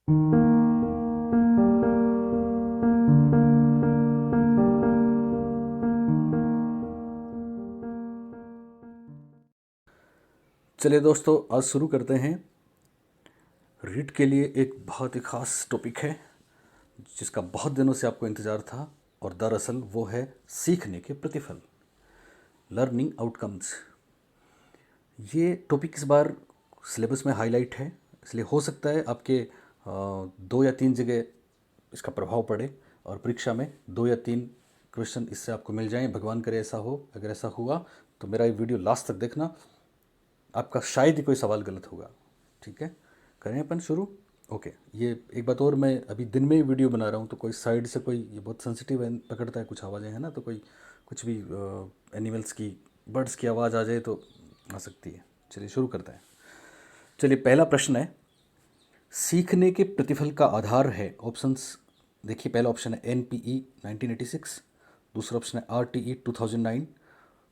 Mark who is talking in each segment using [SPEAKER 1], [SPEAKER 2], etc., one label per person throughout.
[SPEAKER 1] चलिए दोस्तों, आज शुरू करते हैं। रीट के लिए एक बहुत ही ख़ास टॉपिक है जिसका बहुत दिनों से आपको इंतज़ार था, और दरअसल वो है सीखने के प्रतिफल, लर्निंग आउटकम्स। ये टॉपिक इस बार सिलेबस में हाईलाइट है, इसलिए हो सकता है आपके 2 या 3 जगह इसका प्रभाव पड़े और परीक्षा में 2 या 3 क्वेश्चन इससे आपको मिल जाएं। भगवान करे ऐसा हो। अगर ऐसा हुआ तो मेरा ये वीडियो लास्ट तक देखना, आपका शायद ही कोई सवाल गलत होगा। ठीक है, करें अपन शुरू। ओके, ये एक बात और, मैं अभी दिन में ही वीडियो बना रहा हूँ तो कोई साइड से कोई, ये बहुत सेंसिटिव पकड़ता है कुछ आवाज़ें, है ना, तो कोई कुछ भी एनिमल्स की, बर्ड्स की आवाज़ आ जाए तो आ सकती है। चलिए शुरू करते हैं। चलिए, पहला प्रश्न है, सीखने के प्रतिफल का आधार है। ऑप्शंस देखिए, पहला ऑप्शन है NPE 1986, दूसरा ऑप्शन है RTE 2009,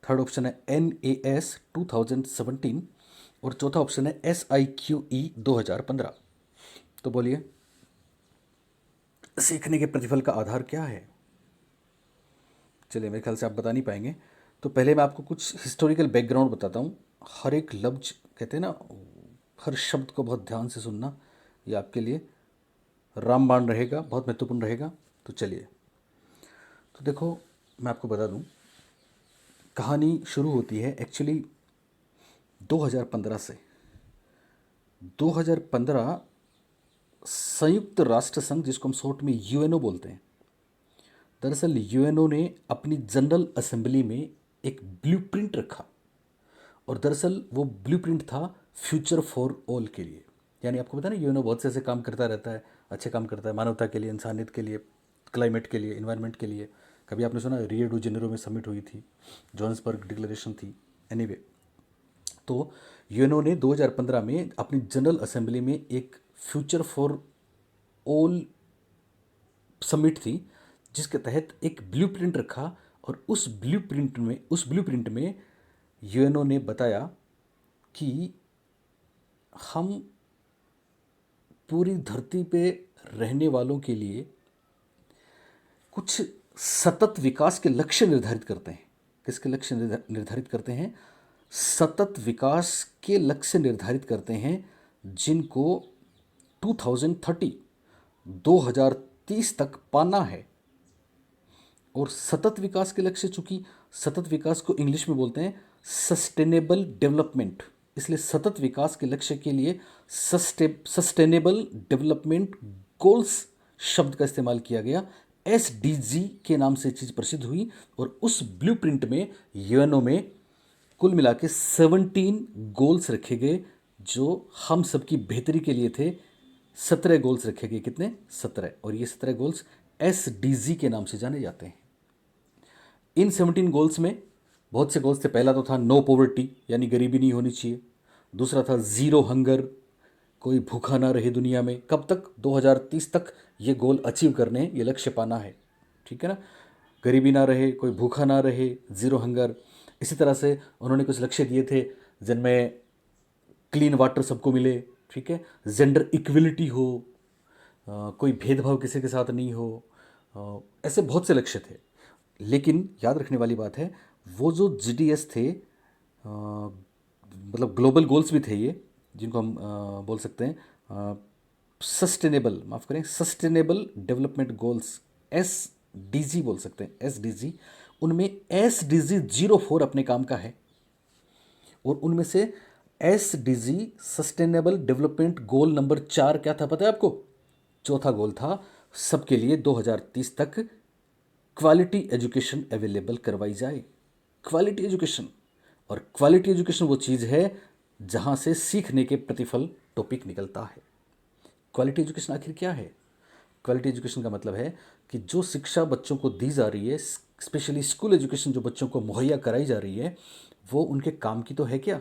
[SPEAKER 1] थर्ड ऑप्शन है NAS 2017 और चौथा ऑप्शन है SIQE 2015। तो बोलिए, सीखने के प्रतिफल का आधार क्या है? चलिए, मेरे ख्याल से आप बता नहीं पाएंगे, तो पहले मैं आपको कुछ हिस्टोरिकल बैकग्राउंड बताता हूँ। हर एक लफ्ज, कहते हैं ना, हर शब्द को बहुत ध्यान से सुनना, ये आपके लिए रामबाण रहेगा, बहुत महत्वपूर्ण रहेगा। तो चलिए, तो देखो, मैं आपको बता दूँ, कहानी शुरू होती है एक्चुअली 2015 से। 2015 संयुक्त राष्ट्र संघ, जिसको हम शॉर्ट में UNO बोलते हैं, दरअसल UNO ने अपनी जनरल असेंबली में एक ब्लूप्रिंट रखा, और दरअसल वो ब्लूप्रिंट था फ्यूचर फॉर ऑल के लिए। यानी आपको पता है ना, UNO बहुत से ऐसे काम करता रहता है, अच्छे काम करता है मानवता के लिए, इंसानियत के लिए, क्लाइमेट के लिए, इन्वायरमेंट के लिए। कभी आपने सुना रियो डी जेनेरो में समिट हुई थी, जोहान्सबर्ग डिक्लेरेशन थी। एनीवे, तो यूएनओ ने 2015 में अपनी जनरल असेंबली में एक फ्यूचर फॉर ऑल समिट थी, जिसके तहत एक ब्लूप्रिंट रखा, और उस ब्लूप्रिंट में यूएनओ ने बताया कि हम पूरी धरती पे रहने वालों के लिए कुछ सतत विकास के लक्ष्य निर्धारित करते हैं। किसके लक्ष्य निर्धारित करते हैं? सतत विकास के लक्ष्य निर्धारित करते हैं, जिनको 2030 2030 तक पाना है। और सतत विकास के लक्ष्य, चूंकि सतत विकास को इंग्लिश में बोलते हैं सस्टेनेबल डेवलपमेंट, इसलिए सतत विकास के लक्ष्य के लिए सस्टेनेबल डेवलपमेंट गोल्स शब्द का इस्तेमाल किया गया। SDG के नाम से चीज़ प्रसिद्ध हुई, और उस ब्लूप्रिंट में यूएनओ में कुल मिला के 17 गोल्स रखे गए, जो हम सबकी बेहतरी के लिए थे। 17 गोल्स रखे गए। कितने? 17। और ये 17 गोल्स SDG के नाम से जाने जाते हैं। इन 17 गोल्स में बहुत से गोल्स थे। पहला तो था नो पॉवर्टी, यानी गरीबी नहीं होनी चाहिए। दूसरा था ज़ीरो हंगर, कोई भूखा ना रहे दुनिया में। कब तक? 2030 तक ये गोल अचीव करने हैं, ये लक्ष्य पाना है। ठीक है ना, गरीबी ना रहे, कोई भूखा ना रहे, ज़ीरो हंगर। इसी तरह से उन्होंने कुछ लक्ष्य दिए थे जिनमें क्लीन वाटर सबको मिले, ठीक है, जेंडर इक्वलिटी हो, कोई भेदभाव किसी के साथ नहीं हो, ऐसे बहुत से लक्ष्य थे। लेकिन याद रखने वाली बात है, वो जो GDS थे, मतलब ग्लोबल गोल्स भी थे ये, जिनको हम बोल सकते हैं सस्टेनेबल, माफ़ करें, सस्टेनेबल डेवलपमेंट गोल्स, SDG बोल सकते हैं, SDG। उनमें SDG 04 अपने काम का है, और उनमें से SDG sustainable development goal number 4 क्या था पता है आपको? चौथा गोल था सबके लिए 2030 तक क्वालिटी एजुकेशन अवेलेबल करवाई जाए। क्वालिटी एजुकेशन, और क्वालिटी एजुकेशन वो चीज़ है जहाँ से सीखने के प्रतिफल टॉपिक निकलता है। क्वालिटी एजुकेशन आखिर क्या है? क्वालिटी एजुकेशन का मतलब है कि जो शिक्षा बच्चों को दी जा रही है, स्पेशली स्कूल एजुकेशन जो बच्चों को मुहैया कराई जा रही है, वो उनके काम की तो है क्या?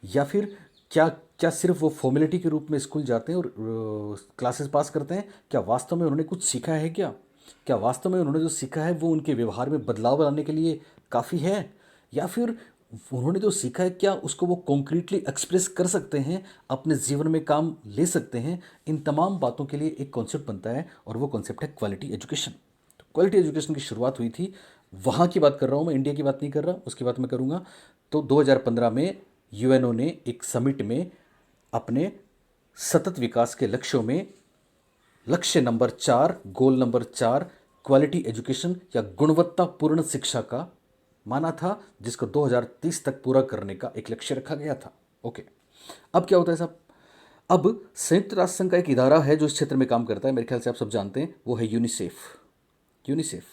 [SPEAKER 1] या फिर क्या क्या सिर्फ वो फॉर्मेलिटी के रूप में स्कूल जाते हैं और क्लासेस पास करते हैं? क्या वास्तव में उन्होंने कुछ सीखा है क्या? क्या वास्तव में उन्होंने जो सीखा है वो उनके व्यवहार में बदलाव लाने के लिए काफ़ी है? या फिर उन्होंने जो सीखा है क्या उसको वो कॉन्क्रीटली एक्सप्रेस कर सकते हैं, अपने जीवन में काम ले सकते हैं। इन तमाम बातों के लिए एक कॉन्सेप्ट बनता है और वो कॉन्सेप्ट है क्वालिटी एजुकेशन। तो क्वालिटी एजुकेशन की शुरुआत हुई थी, वहाँ की बात कर रहा हूँ मैं, इंडिया की बात नहीं कर रहा, उसकी बात मैं करूँगा। तो 2015 में यूएनओ ने एक समिट में अपने सतत विकास के लक्ष्यों में लक्ष्य number 4, goal number 4, quality education या गुणवत्तापूर्ण शिक्षा का माना था, जिसको 2030 तक पूरा करने का एक लक्ष्य रखा गया था। ओके, अब क्या होता है साहब? अब संयुक्त राष्ट्र संघ का एक इदारा है जो इस क्षेत्र में काम करता है, मेरे ख्याल से आप सब जानते हैं, वो है यूनिसेफ। यूनिसेफ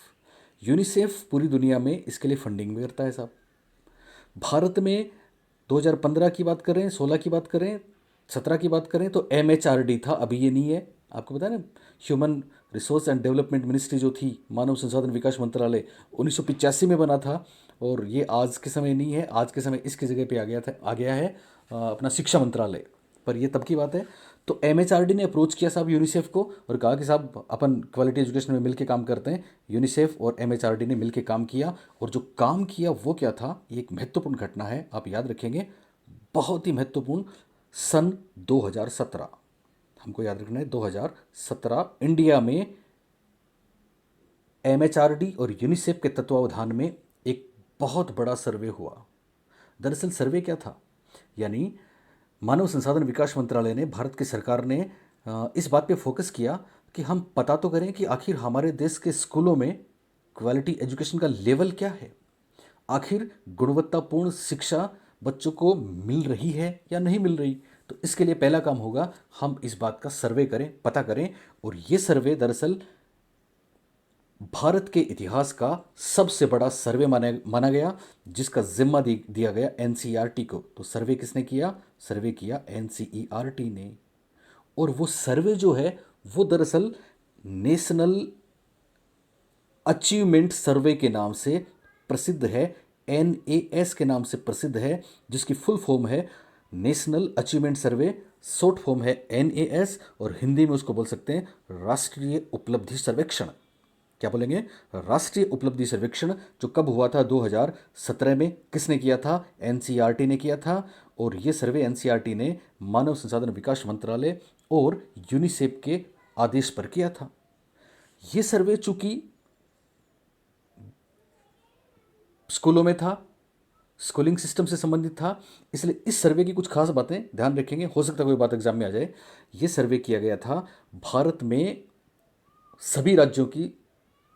[SPEAKER 1] यूनिसेफ पूरी दुनिया में इसके लिए फंडिंग भी करता है साहब। भारत में 2015 की बात करें, 16 की बात करें, 17 की बात करें तो MHRD था, अभी ये नहीं है। आपको पता है ना, human resource and development ministry जो थी, मानव संसाधन विकास मंत्रालय, 1985 में बना था। और ये आज के समय नहीं है, आज के समय इसकी जगह पे आ गया है अपना शिक्षा मंत्रालय। पर ये तब की बात है। तो MHRD ने अप्रोच किया साहब यूनिसेफ को और कहा कि साहब अपन क्वालिटी एजुकेशन में मिलके काम करते हैं। यूनिसेफ और MHRD ने मिलके काम किया, और जो काम किया वो क्या था, ये एक महत्वपूर्ण घटना है, आप याद रखेंगे, बहुत ही महत्वपूर्ण। सन 2017, हमको याद रखना है, 2017 इंडिया में MHRD और यूनिसेफ के तत्वावधान में एक बहुत बड़ा सर्वे हुआ। दरअसल सर्वे क्या था, यानी मानव संसाधन विकास मंत्रालय ने, भारत की सरकार ने इस बात पे फोकस किया कि हम पता तो करें कि आखिर हमारे देश के स्कूलों में क्वालिटी एजुकेशन का लेवल क्या है, आखिर गुणवत्तापूर्ण शिक्षा बच्चों को मिल रही है या नहीं मिल रही। तो इसके लिए पहला काम होगा, हम इस बात का सर्वे करें, पता करें। और ये सर्वे दरअसल भारत के इतिहास का सबसे बड़ा सर्वे माना गया, जिसका जिम्मा दिया गया NCERT को। तो सर्वे किसने किया? सर्वे किया NCERT ने। और वो सर्वे जो है वो दरअसल नेशनल अचीवमेंट सर्वे के नाम से प्रसिद्ध है, NAS के नाम से प्रसिद्ध है, जिसकी फुल फॉर्म है नेशनल अचीवमेंट सर्वे, शॉर्ट फॉर्म है NAS, और हिंदी में उसको बोल सकते हैं राष्ट्रीय उपलब्धि सर्वेक्षण। क्या बोलेंगे? राष्ट्रीय उपलब्धि सर्वेक्षण, जो कब हुआ था? 2017 में। किसने किया था? NCERT ने किया था। और ये सर्वे NCERT ने मानव संसाधन विकास मंत्रालय और यूनिसेफ के आदेश पर किया था। ये सर्वे चूंकि स्कूलों में था, स्कूलिंग सिस्टम से संबंधित था, इसलिए इस सर्वे की कुछ खास बातें ध्यान रखेंगे, हो सकता है कोई बात एग्जाम में आ जाए। ये सर्वे किया गया था भारत में सभी राज्यों की,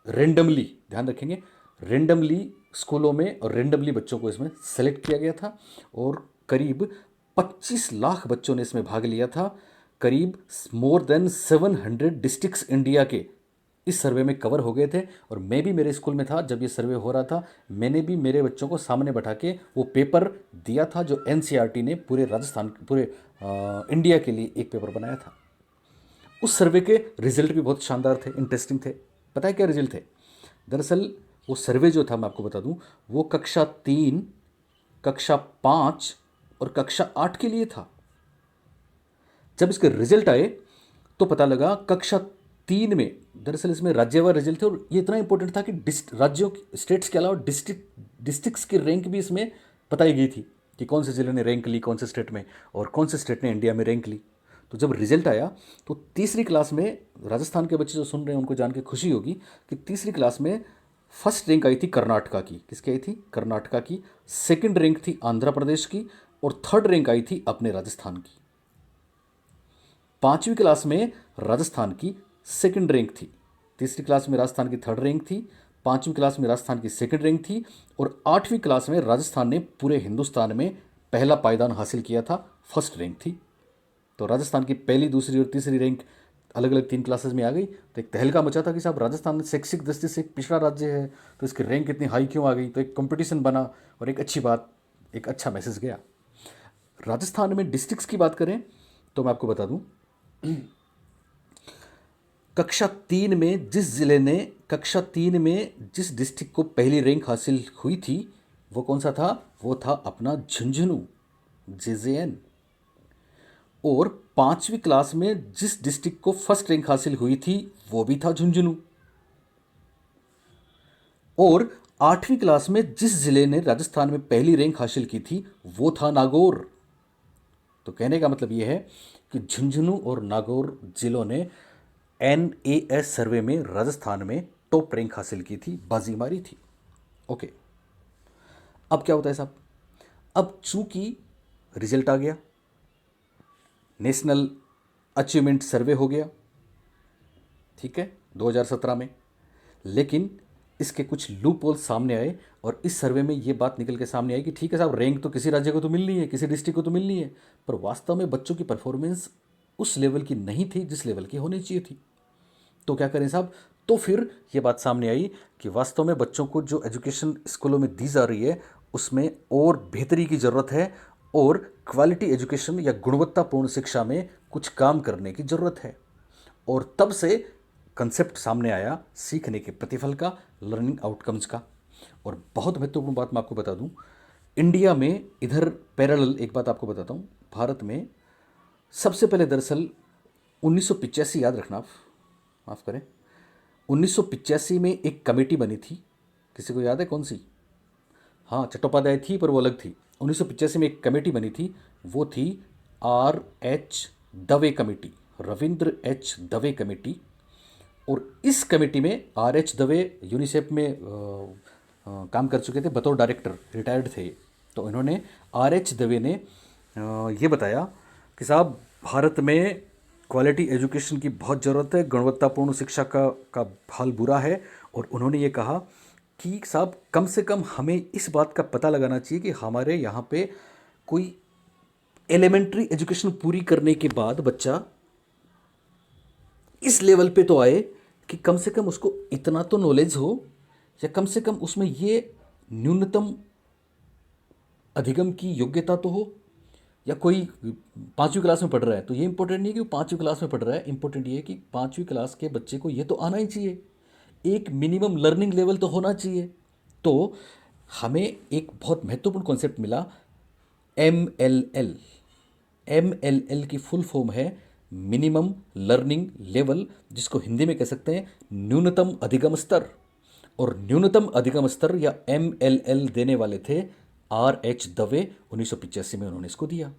[SPEAKER 1] रेंडमली, ध्यान रखेंगे, रेंडमली स्कूलों में, और रेंडमली बच्चों को इसमें सेलेक्ट किया गया था। और करीब 25 लाख बच्चों ने इसमें भाग लिया था। करीब मोर देन 700 डिस्ट्रिक्ट्स इंडिया के इस सर्वे में कवर हो गए थे। और मैं भी मेरे स्कूल में था जब ये सर्वे हो रहा था, मैंने भी मेरे बच्चों को सामने बैठा के वो पेपर दिया था जो NCERT ने पूरे राजस्थान, पूरे इंडिया के लिए एक पेपर बनाया था। उस सर्वे के रिजल्ट भी बहुत शानदार थे, इंटरेस्टिंग थे। पता है क्या रिजल्ट थे? दरअसल वो सर्वे जो था, मैं आपको बता दूं, वो कक्षा 3, कक्षा 5 और कक्षा 8 के लिए था। जब इसके रिजल्ट आए तो पता लगा कक्षा 3 में, दरअसल इसमें राज्यवार रिजल्ट थे, और ये इतना इंपॉर्टेंट था कि राज्यों, स्टेट्स के अलावा डिस्ट्रिक्ट्स की रैंक भी इसमें बताई गई थी कि कौन से जिले ने रैंक ली कौन से स्टेट में, और कौन से स्टेट ने इंडिया में रैंक ली। तो जब रिजल्ट आया तो तीसरी क्लास में, राजस्थान के बच्चे जो सुन रहे हैं उनको जान के खुशी होगी कि तीसरी क्लास में फर्स्ट रैंक आई थी कर्नाटका की। किसकी आई थी? कर्नाटका की। सेकंड रैंक थी आंध्र प्रदेश की, और थर्ड रैंक आई थी अपने राजस्थान की। पांचवी क्लास में राजस्थान की सेकंड रैंक थी, तीसरी क्लास में राजस्थान की थर्ड रैंक थी, पांचवी क्लास में राजस्थान की सेकंड रैंक थी, और आठवीं क्लास में राजस्थान ने पूरे हिंदुस्तान में पहला पायदान हासिल किया था, फर्स्ट रैंक थी। तो राजस्थान की पहली, दूसरी और तीसरी रैंक अलग अलग 3 क्लासेस में आ गई। तो एक तहलका मचा था कि साहब राजस्थान शैक्षिक दृष्टि से एक पिछड़ा राज्य है, तो इसकी रैंक इतनी हाई क्यों आ गई? तो एक कंपटीशन बना और एक अच्छी बात, एक अच्छा मैसेज गया। राजस्थान में डिस्ट्रिक्ट्स की बात करें तो मैं आपको बता दूं, कक्षा 3 में जिस जिले ने, कक्षा 3 में जिस डिस्ट्रिक्ट को पहली रैंक हासिल हुई थी, वो कौन सा था? वो था अपना झुंझुनू, JJN। और पांचवी क्लास में जिस डिस्ट्रिक्ट को फर्स्ट रैंक हासिल हुई थी वो भी था झुंझुनू। और 8वीं क्लास में जिस जिले ने राजस्थान में पहली रैंक हासिल की थी वो था नागौर। तो कहने का मतलब ये है कि झुंझुनू और नागौर जिलों ने NAS सर्वे में राजस्थान में टॉप रैंक हासिल की थी, बाजी मारी थी। ओके, अब क्या होता है साहब, अब चूंकि रिजल्ट आ गया, नेशनल अचीवमेंट सर्वे हो गया, ठीक है, 2017 में, लेकिन इसके कुछ लूप होल सामने आए और इस सर्वे में ये बात निकल के सामने आई कि ठीक है साहब, रैंक तो किसी राज्य को तो मिलनी है, किसी डिस्ट्रिक्ट को तो मिलनी है, पर वास्तव में बच्चों की परफॉर्मेंस उस लेवल की नहीं थी जिस लेवल की होनी चाहिए थी। तो क्या करें साहब, तो फिर ये बात सामने आई कि वास्तव में बच्चों को जो एजुकेशन स्कूलों में दी जा रही है उसमें और बेहतरी की ज़रूरत है और क्वालिटी एजुकेशन या गुणवत्तापूर्ण शिक्षा में कुछ काम करने की ज़रूरत है। और तब से कंसेप्ट सामने आया सीखने के प्रतिफल का, लर्निंग आउटकम्स का। और बहुत महत्वपूर्ण बात मैं आपको बता दूं, इंडिया में इधर पैरेलल एक बात आपको बताता हूं, भारत में सबसे पहले दरअसल 1985, याद रखना आप, माफ़ करें, 1985 में एक कमेटी बनी थी, किसी को याद है कौन सी? हाँ, चट्टोपाध्याय थी पर वो अलग थी। 1985 में एक कमेटी बनी थी, वो थी RH Dave committee, Ravindra H Dave committee. और इस कमेटी में RH दवे यूनिसेफ में काम कर चुके थे, बतौर डायरेक्टर रिटायर्ड थे। तो इन्होंने, RH दवे ने ये बताया कि साहब भारत में क्वालिटी एजुकेशन की बहुत ज़रूरत है, गुणवत्तापूर्ण शिक्षा का हाल बुरा है। और उन्होंने ये कहा कि साहब कम से कम हमें इस बात का पता लगाना चाहिए कि हमारे यहाँ पे कोई एलिमेंट्री एजुकेशन पूरी करने के बाद बच्चा इस लेवल पे तो आए कि कम से कम उसको इतना तो नॉलेज हो, या कम से कम उसमें ये न्यूनतम अधिगम की योग्यता तो हो। या कोई 5वीं क्लास में पढ़ रहा है तो ये इंपॉर्टेंट नहीं है कि वो 5वीं क्लास में पढ़ रहा है, इंपॉर्टेंट ये है कि 5वीं क्लास के बच्चे को ये तो आना ही चाहिए, एक मिनिमम लर्निंग लेवल तो होना चाहिए। तो हमें एक बहुत महत्वपूर्ण कॉन्सेप्ट मिला, MLL। MLL की फुल फॉर्म है मिनिमम लर्निंग लेवल, जिसको हिंदी में कह सकते हैं न्यूनतम अधिगम स्तर। और न्यूनतम अधिगम स्तर या MLL देने वाले थे RH दवे, 1985 में उन्होंने इसको दिया।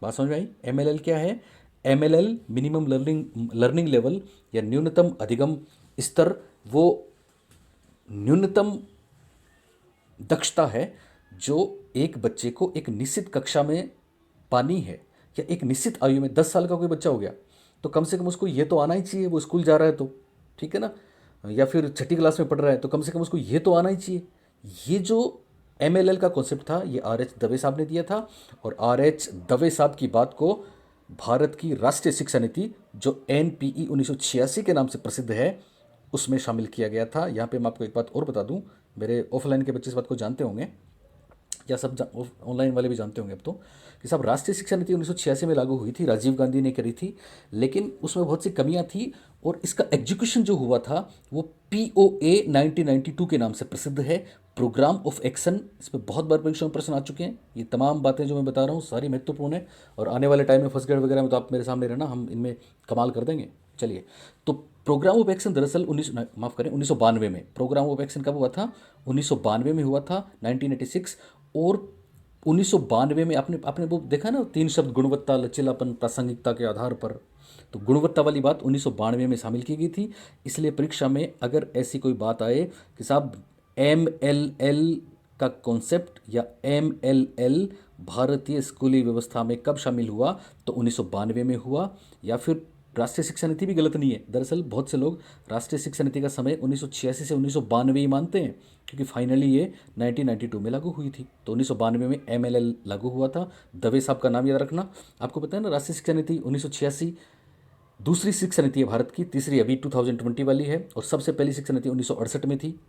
[SPEAKER 1] बात समझ में आई? MLL क्या है? MLL मिनिमम लर्निंग लेवल या न्यूनतम अधिगम स्तर, वो न्यूनतम दक्षता है जो एक बच्चे को एक निश्चित कक्षा में पानी है। या एक निश्चित आयु में 10 साल का कोई बच्चा हो गया तो कम से कम उसको ये तो आना ही चाहिए, वो स्कूल जा रहा है तो, ठीक है ना, या फिर 6ठी क्लास में पढ़ रहा है तो कम से कम उसको ये तो आना ही चाहिए। ये जो MLL का कॉन्सेप्ट था ये RH दवे साहब ने दिया था। और RH दवे साहब की बात को भारत की राष्ट्रीय शिक्षा नीति, जो NPE 1986 के नाम से प्रसिद्ध है, उसमें शामिल किया गया था। यहाँ पे मैं आपको एक बात और बता दूं, मेरे ऑफलाइन के बच्चे इस बात को जानते होंगे या सब ऑनलाइन वाले भी जानते होंगे अब तो, कि साहब राष्ट्रीय शिक्षा नीति 1986 में लागू हुई थी, राजीव गांधी ने करी थी, लेकिन उसमें बहुत सी कमियां थी। और इसका एग्जीक्यूशन जो हुआ था वो POA 1992 के नाम से प्रसिद्ध है, प्रोग्राम ऑफ एक्शन। इसमें बहुत बार परीक्षा में प्रश्न आ चुके हैं। ये तमाम बातें जो मैं बता रहा हूँ सारी महत्वपूर्ण है, और आने वाले टाइम में फर्स्ट ग्रेड वगैरह में तो आप मेरे सामने रहना, हम इनमें कमाल कर देंगे। चलिए, तो प्रोग्राम ऑफ एक्शन दरअसल 1992 में, प्रोग्राम ऑफ एक्शन कब हुआ था? 1992 में हुआ था, 1986। और 1992 में आपने आपने वो देखा ना, 3 शब्द, गुणवत्ता, लचीलापन, प्रासंगिकता के आधार पर। तो गुणवत्ता वाली बात 1992 में शामिल की गई थी। इसलिए परीक्षा में अगर ऐसी कोई बात आए कि साहब MLL का कॉन्सेप्ट या MLL भारतीय स्कूली व्यवस्था में कब शामिल हुआ, तो 1992 में हुआ। या फिर राष्ट्रीय शिक्षा नीति भी गलत नहीं है, दरअसल बहुत से लोग राष्ट्रीय शिक्षा नीति का समय 1986 से 1992 ही मानते हैं, क्योंकि फाइनली ये 1992 में लागू हुई थी। तो 1992 में MLL लागू हुआ था। दवे साहब का नाम याद रखना। आपको पता है ना, राष्ट्रीय शिक्षा नीति 1986 दूसरी शिक्षा नीति है भारत की, तीसरी अभी 2020 वाली है, और सबसे पहली शिक्षा नीति 1968 में थी।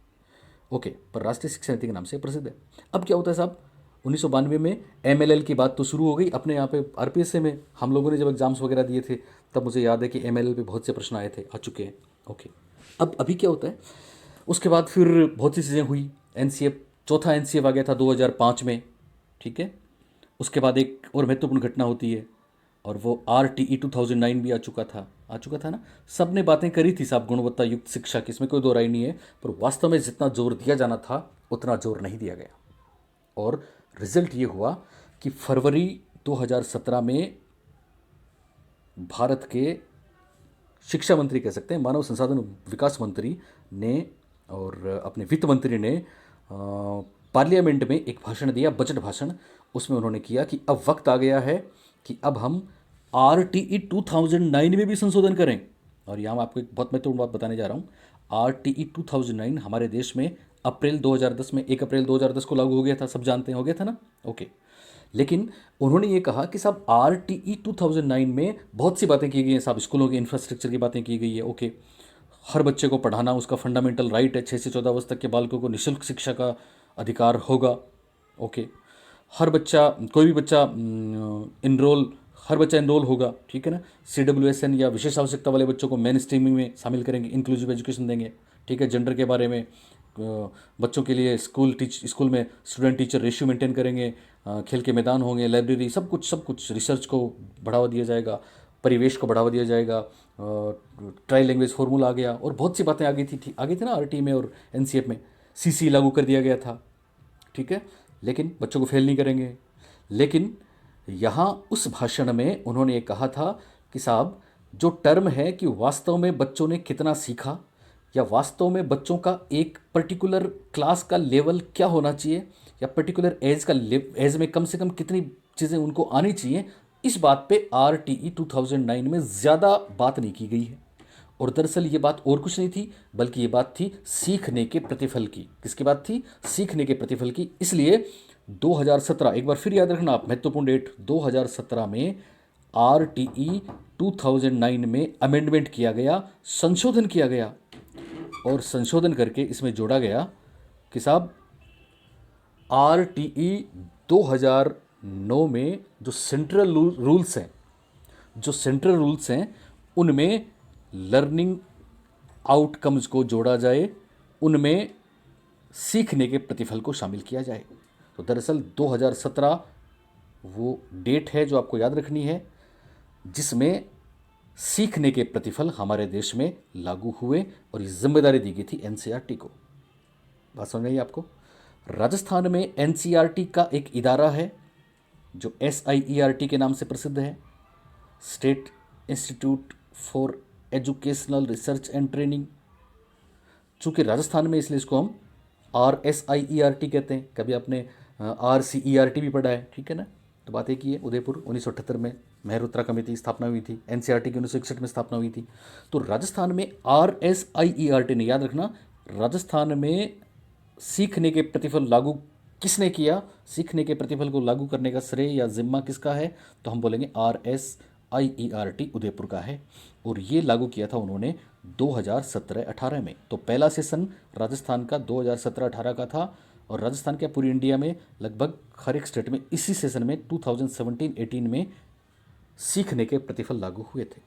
[SPEAKER 1] ओके, पर राष्ट्रीय शिक्षा नीति के नाम से प्रसिद्ध है। अब क्या होता है साहब, 1992 में MLL की बात तो शुरू हो गई अपने यहाँ पे RPSA में। हम लोगों ने जब एग्जाम्स वगैरह दिए थे तब मुझे याद है कि MLL पे बहुत से प्रश्न आए थे, आ चुके हैं। ओके, अब अभी क्या होता है, उसके बाद फिर बहुत सी चीज़ें हुई। NCF, चौथा NCF आ गया था 2005 में, ठीक है। उसके बाद एक और महत्वपूर्ण घटना होती है, और वो RTE 2009 भी आ चुका था ना। सब ने बातें करी थी साहब गुणवत्ता युक्त शिक्षा की, इसमें कोई दो राय नहीं है, पर वास्तव में जितना जोर दिया जाना था उतना जोर नहीं दिया गया। और रिजल्ट ये हुआ कि फरवरी 2017 में भारत के शिक्षा मंत्री कह सकते हैं, मानव संसाधन विकास मंत्री ने और अपने वित्त मंत्री ने पार्लियामेंट में एक भाषण दिया, बजट भाषण। उसमें उन्होंने किया कि अब वक्त आ गया है कि अब हम RTE 2009 में भी संशोधन करें। और यहाँ मैं आपको एक बहुत महत्वपूर्ण बात बताने जा रहा हूँ। RTE 2009 हमारे देश में अप्रैल 2010 में 1 अप्रैल 2010 को लागू हो गया था, सब जानते हैं, हो गया था ना, ओके। लेकिन उन्होंने ये कहा कि साहब RTE 2009 में बहुत सी बातें की गई हैं साहब, स्कूलों के इंफ्रास्ट्रक्चर की बातें की गई है, ओके। हर बच्चे को पढ़ाना उसका फंडामेंटल राइट है, 6 से 14 वर्ष तक के बालकों को निःशुल्क शिक्षा का अधिकार होगा, ओके। हर बच्चा, कोई भी बच्चा हर बच्चा इनरोल होगा, ठीक है ना। CWSN या विशेष आवश्यकता वाले बच्चों को मेन स्ट्रीमिंग में शामिल करेंगे, इंक्लूसिव एजुकेशन देंगे, ठीक है। जेंडर के बारे में बच्चों के लिए स्कूल में स्टूडेंट टीचर रेशियो मेंटेन करेंगे, खेल के मैदान होंगे, लाइब्रेरी, सब कुछ रिसर्च को बढ़ावा दिया जाएगा, परिवेश को बढ़ावा दिया जाएगा, ट्राई लैंग्वेज फार्मूला आ गया और बहुत सी बातें आ गई थी ना RT में और NCF में। CC लागू कर दिया गया था, ठीक है। लेकिन बच्चों को फेल नहीं करेंगे। लेकिन यहाँ उस भाषण में उन्होंने ये कहा था कि साहब जो टर्म है कि वास्तव में बच्चों ने कितना सीखा या वास्तव में बच्चों का एक पर्टिकुलर क्लास का लेवल क्या होना चाहिए या पर्टिकुलर एज में कम से कम कितनी चीज़ें उनको आनी चाहिए, इस बात पे RTE 2009 में ज़्यादा बात नहीं की गई है। और दरअसल ये बात और कुछ नहीं थी, बल्कि ये बात थी सीखने के प्रतिफल की। किसकी बात थी? सीखने के प्रतिफल की। इसलिए 2017, एक बार फिर याद रखना आप, महत्वपूर्ण डेट, 2017 में RTE 2009 में अमेंडमेंट किया गया, संशोधन किया गया और संशोधन करके इसमें जोड़ा गया कि साहब RTE 2009 में जो सेंट्रल रूल्स हैं उनमें लर्निंग आउटकम्स को जोड़ा जाए, उनमें सीखने के प्रतिफल को शामिल किया जाए। तो दरअसल 2017 वो डेट है जो आपको याद रखनी है, जिसमें सीखने के प्रतिफल हमारे देश में लागू हुए और ये जिम्मेदारी दी गई थी NCERT को। बात समझ में आई आपको? राजस्थान में NCERT का एक इदारा है जो SIERT के नाम से प्रसिद्ध है, state institute for educational research and training. चूँकि राजस्थान में इसलिए इसको हम RSIERT कहते हैं। कभी आपने RCERT भी पढ़ा है, ठीक है ना। तो बात एक ही है, उदयपुर 1978 में मेहरोत्रा कमेटी स्थापना हुई थी, NCERT की 1961 में स्थापना हुई थी। तो राजस्थान में RSIERT ने, याद रखना, राजस्थान में सीखने के प्रतिफल लागू किसने किया, सीखने के प्रतिफल को लागू करने का श्रेय या जिम्मा किसका है, तो हम बोलेंगे RSIERT उदयपुर का है। और ये लागू किया था उन्होंने 2017-18 में। तो पहला सेशन राजस्थान का 2017-18 का था और राजस्थान क्या पूरी इंडिया में लगभग हर एक स्टेट में इसी सेशन में 2017-18 में सीखने के प्रतिफल लागू हुए थे।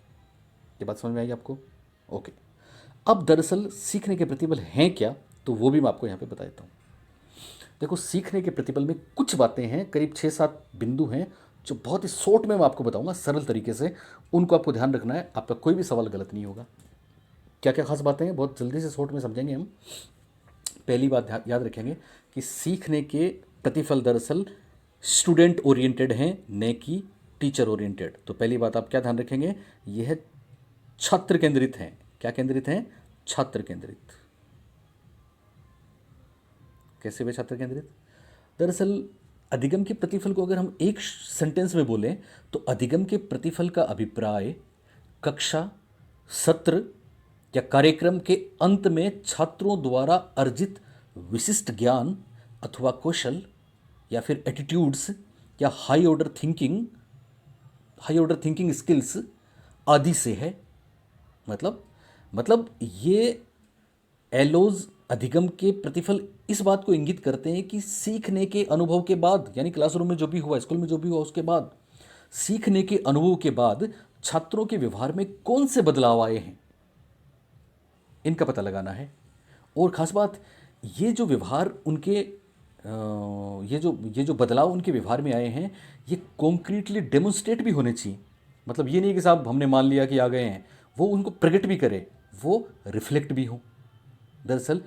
[SPEAKER 1] ये बात समझ में आई आपको? ओके। अब दरअसल सीखने के प्रतिफल हैं क्या, तो वो भी मैं आपको यहाँ पे बता देता हूँ। देखो, सीखने के प्रतिफल में कुछ बातें हैं, करीब 6-7 बिंदु हैं जो बहुत ही शॉर्ट में मैं आपको बताऊंगा, सरल तरीके से। उनको आपको ध्यान रखना है, आपका कोई भी सवाल गलत नहीं होगा। क्या क्या खास बातें हैं, बहुत जल्दी से शॉर्ट में समझेंगे हम। पहली बात याद रखेंगे कि सीखने के प्रतिफल दरअसल स्टूडेंट ओरिएंटेड हैं, न कि टीचर ओरिएंटेड। तो पहली बात आप क्या ध्यान रखेंगे, यह छात्र केंद्रित हैं। क्या केंद्रित हैं? छात्र केंद्रित। कैसे वे छात्र केंद्रित? दरअसल अधिगम के प्रतिफल को अगर हम एक सेंटेंस में बोलें तो अधिगम के प्रतिफल का अभिप्राय कक्षा, सत्र या कार्यक्रम के अंत में छात्रों द्वारा अर्जित विशिष्ट ज्ञान अथवा कौशल या फिर एटीट्यूड्स या हाई ऑर्डर थिंकिंग स्किल्स आदि से है। मतलब ये एलोज अधिगम के प्रतिफल इस बात को इंगित करते हैं कि सीखने के अनुभव के बाद, यानी क्लासरूम में जो भी हुआ, स्कूल में जो भी हुआ, उसके बाद सीखने के अनुभव के बाद छात्रों के व्यवहार में कौन से बदलाव आए हैं, इनका पता लगाना है। और खास बात, ये जो व्यवहार उनके ये जो बदलाव उनके व्यवहार में आए हैं, ये कॉन्क्रीटली डेमोन्स्ट्रेट भी होने चाहिए। मतलब ये नहीं कि साहब हमने मान लिया कि आ गए हैं, वो उनको प्रकट भी करे, वो रिफ्लेक्ट भी हो। दरअसल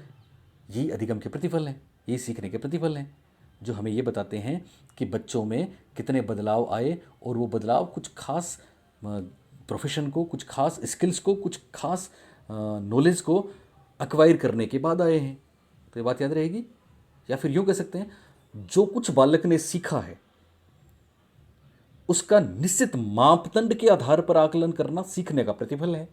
[SPEAKER 1] यही अधिगम के प्रतिफल हैं, यही सीखने के प्रतिफल हैं, जो हमें ये बताते हैं कि बच्चों में कितने बदलाव आए, और वो बदलाव कुछ खास प्रोफेशन को, कुछ खास स्किल्स को, कुछ खास नॉलेज को अक्वायर करने के बाद आए हैं। तो ये बात याद रहेगी। या फिर यूँ कह सकते हैं, जो कुछ बालक ने सीखा है उसका निश्चित मापदंड के आधार पर आकलन करना सीखने का प्रतिफल है।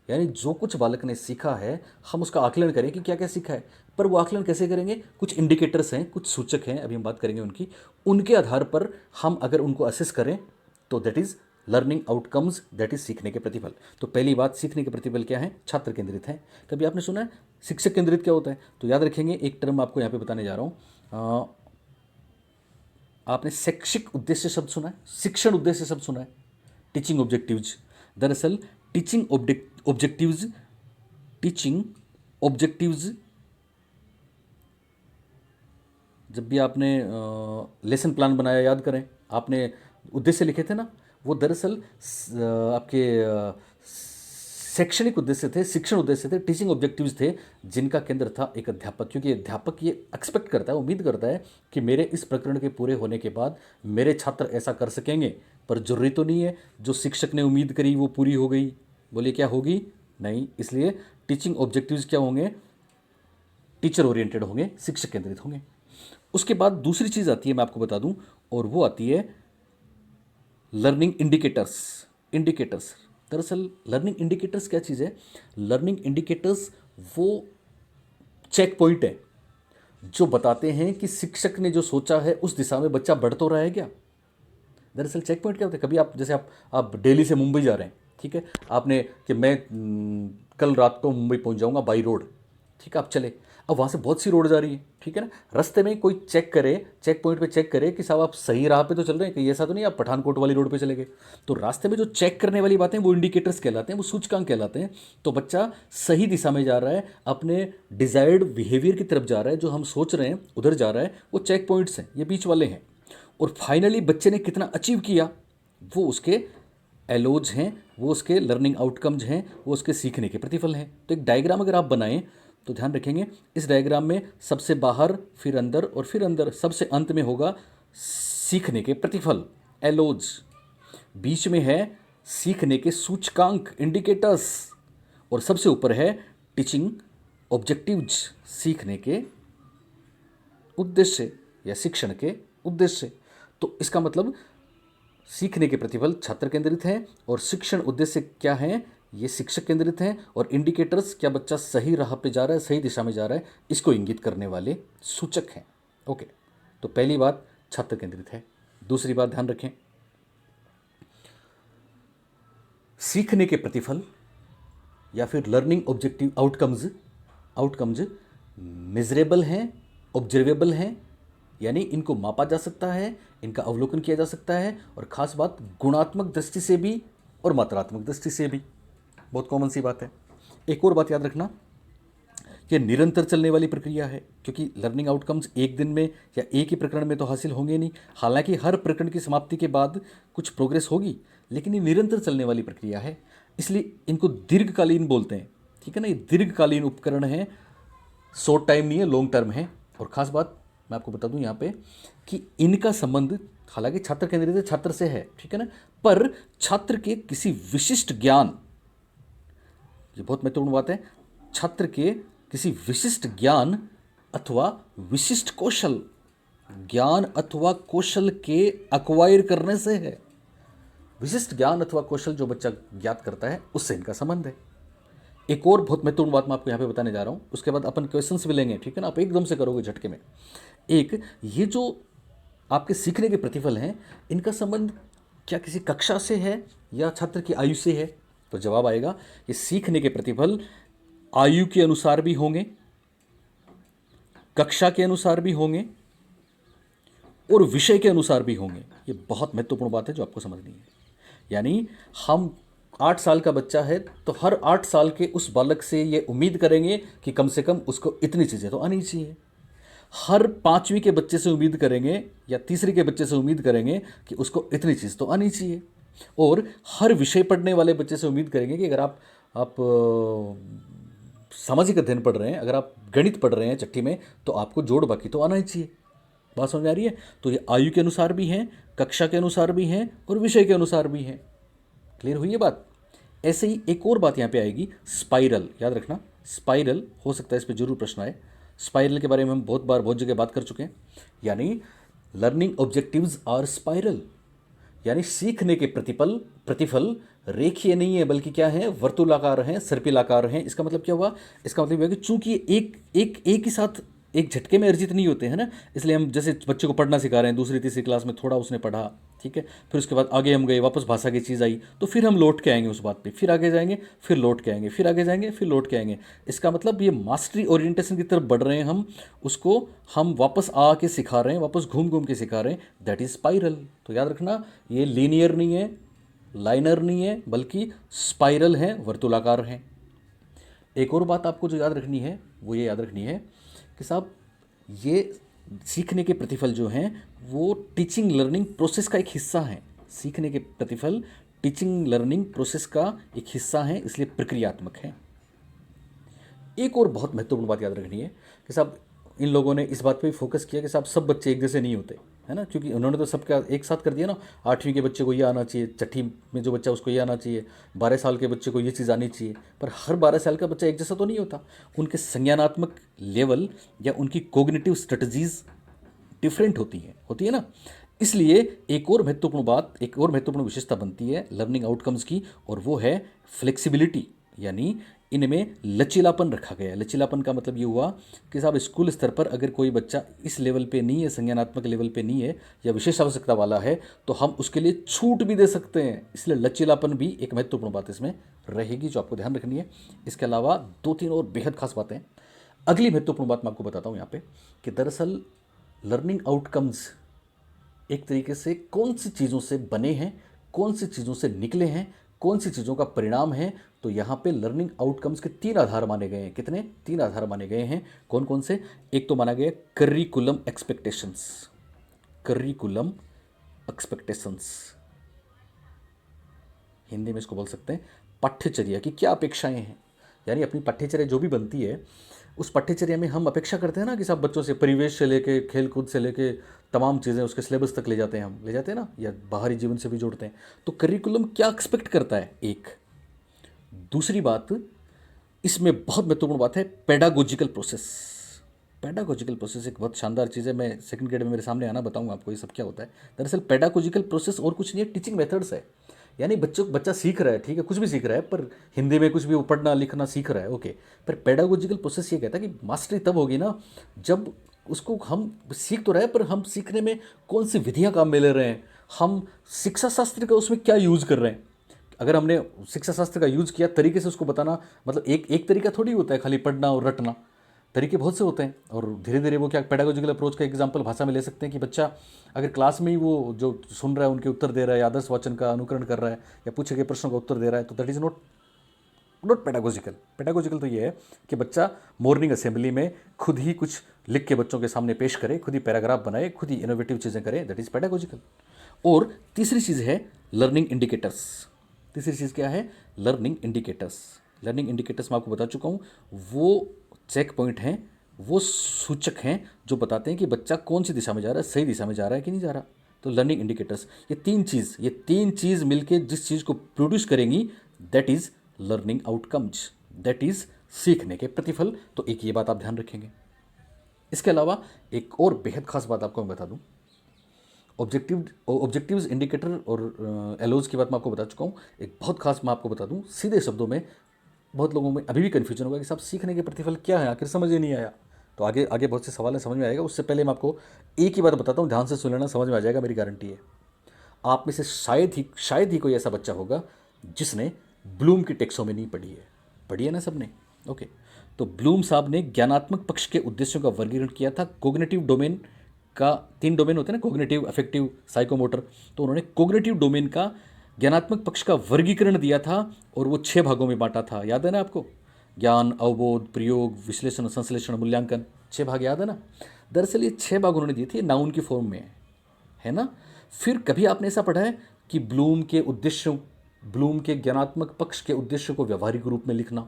[SPEAKER 1] यानी जो कुछ बालक ने सीखा है, हम उसका आकलन करें कि क्या क्या सीखा है। पर वो आकलन कैसे करेंगे? कुछ इंडिकेटर्स हैं, कुछ सूचक हैं, अभी हम बात करेंगे उनकी। उनके आधार पर हम अगर उनको असेस करें तो that is learning outcomes, that is सीखने के प्रतिफल। तो पहली बात, सीखने के प्रतिफल क्या है? छात्र केंद्रित है। कभी आपने सुना है शिक्षक केंद्रित क्या होता है? तो याद रखेंगे, एक टर्म आपको यहाँ पे बताने जा रहा हूँ। आपने शैक्षिक उद्देश्य शब्द सुना है, शिक्षण उद्देश्य शब्द सुना है, टीचिंग ऑब्जेक्टिव्स। दरअसल टीचिंग ऑब्जेक्टिव्स जब भी आपने लेसन प्लान बनाया, याद करें, आपने उद्देश्य लिखे थे ना, वो दरअसल आपके शैक्षणिक उद्देश्य थे, शिक्षण उद्देश्य थे, टीचिंग ऑब्जेक्टिव्स थे, जिनका केंद्र था एक अध्यापक। क्योंकि अध्यापक ये एक्सपेक्ट करता है, उम्मीद करता है कि मेरे इस प्रकरण के पूरे होने के बाद मेरे छात्र ऐसा कर सकेंगे। पर जरूरी तो नहीं है जो शिक्षक ने उम्मीद करी वो पूरी हो गई। बोलिए क्या होगी? नहीं। इसलिए टीचिंग ऑब्जेक्टिव्स क्या होंगे? टीचर ओरिएंटेड होंगे, शिक्षक केंद्रित होंगे। उसके बाद दूसरी चीज़ आती है, मैं आपको बता दूं, और वो आती है लर्निंग इंडिकेटर्स। दरअसल लर्निंग इंडिकेटर्स क्या चीज़ है? लर्निंग इंडिकेटर्स वो चेक पॉइंट है जो बताते हैं कि शिक्षक ने जो सोचा है उस दिशा में बच्चा बढ़ तो रहा है क्या। दरअसल चेक पॉइंट क्या होता है? कभी आप, जैसे आप दिल्ली से मुंबई जा रहे हैं, ठीक है, आपने कि मैं कल रात को मुंबई पहुंच जाऊंगा बाई रोड, ठीक है, आप चले। अब वहाँ से बहुत सी रोड जा रही है, ठीक है ना, रास्ते में कोई चेक करे, चेक पॉइंट पे चेक करे कि साहब आप सही राह पे तो चल रहे हैं, कहीं ऐसा तो नहीं आप पठानकोट वाली रोड पे चले गए। तो रास्ते में जो चेक करने वाली बातें वो इंडिकेटर्स कहलाते हैं, वो सूचकांक कहलाते हैं। तो बच्चा सही दिशा में जा रहा है, अपने डिजायर्ड बिहेवियर की तरफ जा रहा है, जो हम सोच रहे हैं उधर जा रहा है, वो चेक पॉइंट्स हैं, ये बीच वाले हैं। और फाइनली बच्चे ने कितना अचीव किया, वो उसके एलोज हैं, वो उसके लर्निंग आउटकम्स हैं, वो उसके सीखने के प्रतिफल हैं। तो एक डायग्राम अगर आप बनाएं तो ध्यान रखेंगे, इस डायग्राम में सबसे बाहर, फिर अंदर, और फिर अंदर, सबसे अंत में होगा सीखने के प्रतिफल, एलोज। बीच में है सीखने के सूचकांक, इंडिकेटर्स, और सबसे ऊपर है टीचिंग ऑब्जेक्टिव्स, सीखने के उद्देश्य या शिक्षण के उद्देश्य। तो इसका मतलब सीखने के प्रतिफल छात्र केंद्रित हैं, और शिक्षण उद्देश्य क्या है? ये शिक्षक केंद्रित हैं। और इंडिकेटर्स, क्या बच्चा सही राह पे जा रहा है, सही दिशा में जा रहा है, इसको इंगित करने वाले सूचक हैं। ओके, तो पहली बात छात्र केंद्रित है। दूसरी बात ध्यान रखें, सीखने के प्रतिफल या फिर लर्निंग ऑब्जेक्टिव आउटकम्स मेजरेबल हैं, ऑब्जर्वेबल हैं, यानी इनको मापा जा सकता है, इनका अवलोकन किया जा सकता है, और ख़ास बात गुणात्मक दृष्टि से भी और मात्रात्मक दृष्टि से भी। बहुत कॉमन सी बात है। एक और बात याद रखना, ये निरंतर चलने वाली प्रक्रिया है, क्योंकि लर्निंग आउटकम्स एक दिन में या एक ही प्रकरण में तो हासिल होंगे नहीं। हालांकि हर प्रकरण की समाप्ति के बाद कुछ प्रोग्रेस होगी, लेकिन ये निरंतर चलने वाली प्रक्रिया है, इसलिए इनको दीर्घकालीन बोलते हैं। ठीक है ना, ये दीर्घकालीन उपकरण है, शॉर्ट टाइम नहीं है, लॉन्ग टर्म है। और ख़ास बात मैं आपको बता दूं यहाँ पे कि इनका संबंध हालांकि छात्र केंद्रित छात्र से है, ठीक है ना, पर छात्र के किसी विशिष्ट ज्ञान, ये बहुत महत्वपूर्ण बात है, छात्र के किसी विशिष्ट ज्ञान अथवा विशिष्ट कौशल, ज्ञान अथवा कौशल के अक्वायर करने से है। विशिष्ट ज्ञान अथवा कौशल जो बच्चा ज्ञात करता है उससे इनका संबंध है। एक और बहुत महत्वपूर्ण बात मैं आपको यहाँ पे बताने जा रहा हूँ, उसके बाद अपन क्वेश्चंस भी लेंगे, ठीक है ना, आप एकदम से करोगे झटके में। एक, ये जो आपके सीखने के प्रतिफल हैं, इनका संबंध क्या किसी कक्षा से है या छात्र की आयु से है? तो जवाब आएगा, ये सीखने के प्रतिफल आयु के अनुसार भी होंगे, कक्षा के अनुसार भी होंगे, और विषय के अनुसार भी होंगे। ये बहुत महत्वपूर्ण बात है जो आपको समझनी है। यानी हम 8 साल का बच्चा है तो हर 8 साल के उस बालक से ये उम्मीद करेंगे कि कम से कम उसको इतनी चीज़ें तो आनी चाहिए। हर 5वीं के बच्चे से उम्मीद करेंगे या तीसरी के बच्चे से उम्मीद करेंगे कि उसको इतनी चीज़ तो आनी चाहिए। और हर विषय पढ़ने वाले बच्चे से उम्मीद करेंगे कि अगर आप सामाजिक अध्ययन पढ़ रहे हैं, अगर आप गणित पढ़ रहे हैं छठी में, तो आपको जोड़ बाकी तो आना ही चाहिए। बात समझ में आ रही है? तो ये आयु के अनुसार भी हैं, कक्षा के अनुसार भी हैं और विषय के अनुसार भी हैं। क्लियर हुई ये बात? ऐसे ही एक और बात यहाँ पे आएगी, स्पाइरल। याद रखना, स्पाइरल हो सकता है इस पर जरूर प्रश्न आए। स्पाइरल के बारे में हम बहुत बार बहुत जगह बात कर चुके हैं। यानी लर्निंग ऑब्जेक्टिव्स आर स्पाइरल, यानी सीखने के प्रतिफल रेखीय नहीं है, बल्कि क्या है, वर्तुलाकार हैं, सर्पिलाकार हैं। इसका मतलब क्या हुआ? इसका मतलब यह कि चूंकि एक ही साथ एक झटके में अर्जित नहीं होते हैं ना, इसलिए हम जैसे बच्चे को पढ़ना सिखा रहे हैं, दूसरी तीसरी क्लास में थोड़ा उसने पढ़ा, ठीक है, फिर उसके बाद आगे हम गए, वापस भाषा की चीज़ आई, तो फिर हम लौट के आएंगे उस बात पे, फिर आगे जाएंगे, फिर लौट के आएंगे, फिर आगे जाएंगे, फिर लौट के आएंगे। इसका मतलब ये मास्टरी ओरिएंटेशन की तरफ बढ़ रहे हैं हम, उसको हम वापस आके सिखा रहे हैं, वापस घूम घूम के सिखा रहे हैं। That is spiral. तो याद रखना, ये लीनियर नहीं है, लाइनर नहीं है, बल्कि स्पाइरल है, वर्तुलाकार है। एक और बात आपको जो याद रखनी है वो ये याद रखनी है कि साहब ये सीखने के प्रतिफल जो हैं वो टीचिंग लर्निंग प्रोसेस का एक हिस्सा है। सीखने के प्रतिफल टीचिंग लर्निंग प्रोसेस का एक हिस्सा है, इसलिए प्रक्रियात्मक है। एक और बहुत महत्वपूर्ण बात याद रखनी है कि साहब इन लोगों ने इस बात पे भी फोकस किया कि साहब सब बच्चे एक जैसे नहीं होते, है ना, क्योंकि उन्होंने तो सबका एक साथ कर दिया ना। 8वीं के बच्चे को ये आना चाहिए, छठी में जो बच्चा उसको ये आना चाहिए, 12 साल के बच्चे को ये चीज़ आनी चाहिए। पर हर 12 साल का बच्चा एक जैसा तो नहीं होता, उनके संज्ञानात्मक लेवल या उनकी कोग्निटिव स्ट्रेटजीज डिफरेंट होती है ना। इसलिए एक और महत्वपूर्ण विशेषता बनती है लर्निंग आउटकम्स की, और वो है फ्लेक्सिबिलिटी, यानी इनमें लचीलापन रखा गया है। लचीलापन का मतलब ये हुआ कि साहब स्कूल स्तर पर अगर कोई बच्चा इस लेवल पे नहीं है, संज्ञानात्मक लेवल पे नहीं है या विशेष आवश्यकता वाला है, तो हम उसके लिए छूट भी दे सकते हैं। इसलिए लचीलापन भी एक महत्वपूर्ण बात इसमें रहेगी जो आपको ध्यान रखनी है। इसके अलावा 2-3 और बेहद खास बातें। अगली महत्वपूर्ण बात मैं आपको बताता हूँ यहाँ पे कि दरअसल लर्निंग आउटकम्स एक तरीके से कौन सी चीज़ों से बने हैं, कौन सी चीज़ों से निकले हैं, कौन सी चीज़ों का परिणाम है। तो यहाँ पे लर्निंग आउटकम्स के 3 आधार माने गए हैं। कितने? 3 आधार माने गए हैं। कौन कौन से? एक तो माना गया curriculum expectations. Curriculum expectations, Hindi में इसको बोल सकते हैं पाठ्यचर्या की क्या अपेक्षाएं हैं। यानी अपनी पाठ्यचर्या जो भी बनती है, उस पाठ्यचर्या में हम अपेक्षा करते हैं ना कि सब बच्चों से परिवेश से लेके खेल कूद से लेके तमाम चीज़ें उसके सिलेबस तक ले जाते हैं, हम ले जाते हैं ना, या बाहरी जीवन से भी जोड़ते हैं। तो करिकुलम क्या एक्सपेक्ट करता है, एक। दूसरी बात, इसमें बहुत महत्वपूर्ण बात है पेडागोजिकल प्रोसेस। पेडागोजिकल प्रोसेस एक बहुत शानदार चीज़ है, मैं सेकंड ग्रेड में मेरे सामने आना बताऊंगा आपको ये सब क्या होता है। दरअसल पेडागोजिकल प्रोसेस और कुछ नहीं है, टीचिंग मेथड्स है। यानी बच्चा सीख रहा है, ठीक है, कुछ भी सीख रहा है, पर हिंदी में कुछ भी वो पढ़ना लिखना सीख रहा है, ओके। पर पेडागोजिकल प्रोसेस ये कहता है कि मास्टरी तब होगी ना जब उसको हम सीख तो रहे हैं, पर हम सीखने में कौन सी विधियाँ काम में ले रहे हैं, हम शिक्षा शास्त्र का उसमें क्या यूज़ कर रहे हैं। अगर हमने शिक्षा शास्त्र का यूज़ किया तरीके से उसको बताना, मतलब एक तरीका थोड़ी होता है खाली पढ़ना और रटना, तरीके बहुत से होते हैं। और धीरे धीरे वो क्या पेडागोजिकल अप्रोच का एग्जांपल भाषा में ले सकते हैं कि बच्चा अगर क्लास में ही वो जो सुन रहा है उनके उत्तर दे रहा है, आदर्श वाचन का अनुकरण कर रहा है या पूछे गए प्रश्नों का उत्तर दे रहा है, तो that is not pedagogical. Pedagogical तो ये है कि बच्चा मॉर्निंग असेंबली में खुद ही कुछ लिख के बच्चों के सामने पेश करे, खुद ही पैराग्राफ बनाए, खुद ही इनोवेटिव चीज़ें करे, दैट इज़ पेडागोजिकल। और तीसरी चीज़ है लर्निंग इंडिकेटर्स। तीसरी चीज़ क्या है? Learning indicators. लर्निंग इंडिकेटर्स मैं आपको बता चुका हूँ, वो चेक पॉइंट हैं, वो सूचक हैं जो बताते हैं कि बच्चा कौन सी दिशा में जा रहा है, सही दिशा में जा रहा है कि नहीं जा रहा। तो लर्निंग इंडिकेटर्स, ये तीन चीज़ मिलके जिस चीज़ को प्रोड्यूस करेंगी, that is learning outcomes, that is सीखने के प्रतिफल। तो एक ये बात आप ध्यान रखेंगे। इसके अलावा एक और बेहद खास बात आपको मैं बता दूं, ऑब्जेक्टिव्स इंडिकेटर और एलोज की बात मैं आपको बता चुका हूँ। एक बहुत खास मैं आपको बता दूं सीधे शब्दों में, बहुत लोगों में अभी भी कन्फ्यूजन होगा कि साहब सीखने के प्रतिफल क्या है, आखिर समझ ही नहीं आया। तो आगे बहुत से सवाल हैं, समझ में आएगा। उससे पहले मैं आपको एक ही बात बताता हूँ, ध्यान से सुन लेना, समझ में आ जाएगा, मेरी गारंटी है। आप में से शायद ही कोई ऐसा बच्चा होगा जिसने ब्लूम की टेक्सोनोमी पढ़ी है ना सबने, ओके। तो ब्लूम साहब ने ज्ञानात्मक पक्ष के उद्देश्यों का वर्गीकरण किया था। कोग्निटिव डोमेन का 3 डोमेन होते हैं ना, कोग्निटिव, अफेक्टिव, साइकोमोटर। तो उन्होंने कोग्निटिव डोमेन का ज्ञानात्मक पक्ष का वर्गीकरण दिया था और वो 6 भागों में बांटा था। याद है ना आपको? ज्ञान, अवबोध, प्रयोग, विश्लेषण, संश्लेषण, मूल्यांकन, 6 भाग याद है ना। दरअसल ये 6 भाग उन्होंने दिए थे, नाउन की फॉर्म में है ना। फिर कभी आपने ऐसा पढ़ा है कि ब्लूम के ज्ञानात्मक पक्ष के उद्देश्य को व्यवहारिक रूप में लिखना,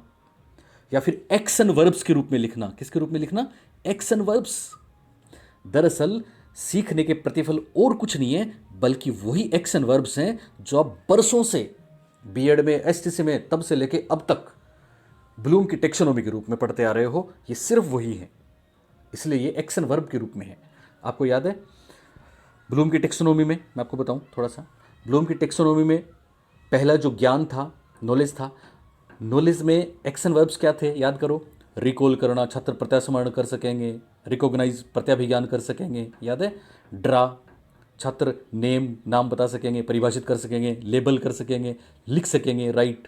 [SPEAKER 1] या फिर एक्शन वर्ब्स के रूप में लिखना। किसके रूप में लिखना? Action verbs. दरअसल सीखने के प्रतिफल और कुछ नहीं है, बल्कि वही एक्शन वर्ब्स हैं जो आप बरसों से बीएड में, एसटीसी में, तब से लेके अब तक ब्लूम की टेक्सोनोमी के रूप में पढ़ते आ रहे हो। ये सिर्फ वही है, इसलिए ये एक्शन वर्ब के रूप में है। आपको याद है ब्लूम की टेक्सोनोमी में, मैं आपको बताऊं थोड़ा सा, ब्लूम की टेक्सोनोमी में पहला जो ज्ञान था, नॉलेज था, नॉलेज में एक्शन वर्ब्स क्या थे? याद करो। रिकॉल करना, छात्र प्रत्यास्मरण कर सकेंगे, रिकॉग्नाइज प्रत्याभिज्ञान कर सकेंगे, याद है। ड्रा, छात्र नाम बता सकेंगे, परिभाषित कर सकेंगे, लेबल कर सकेंगे, लिख सकेंगे, राइट।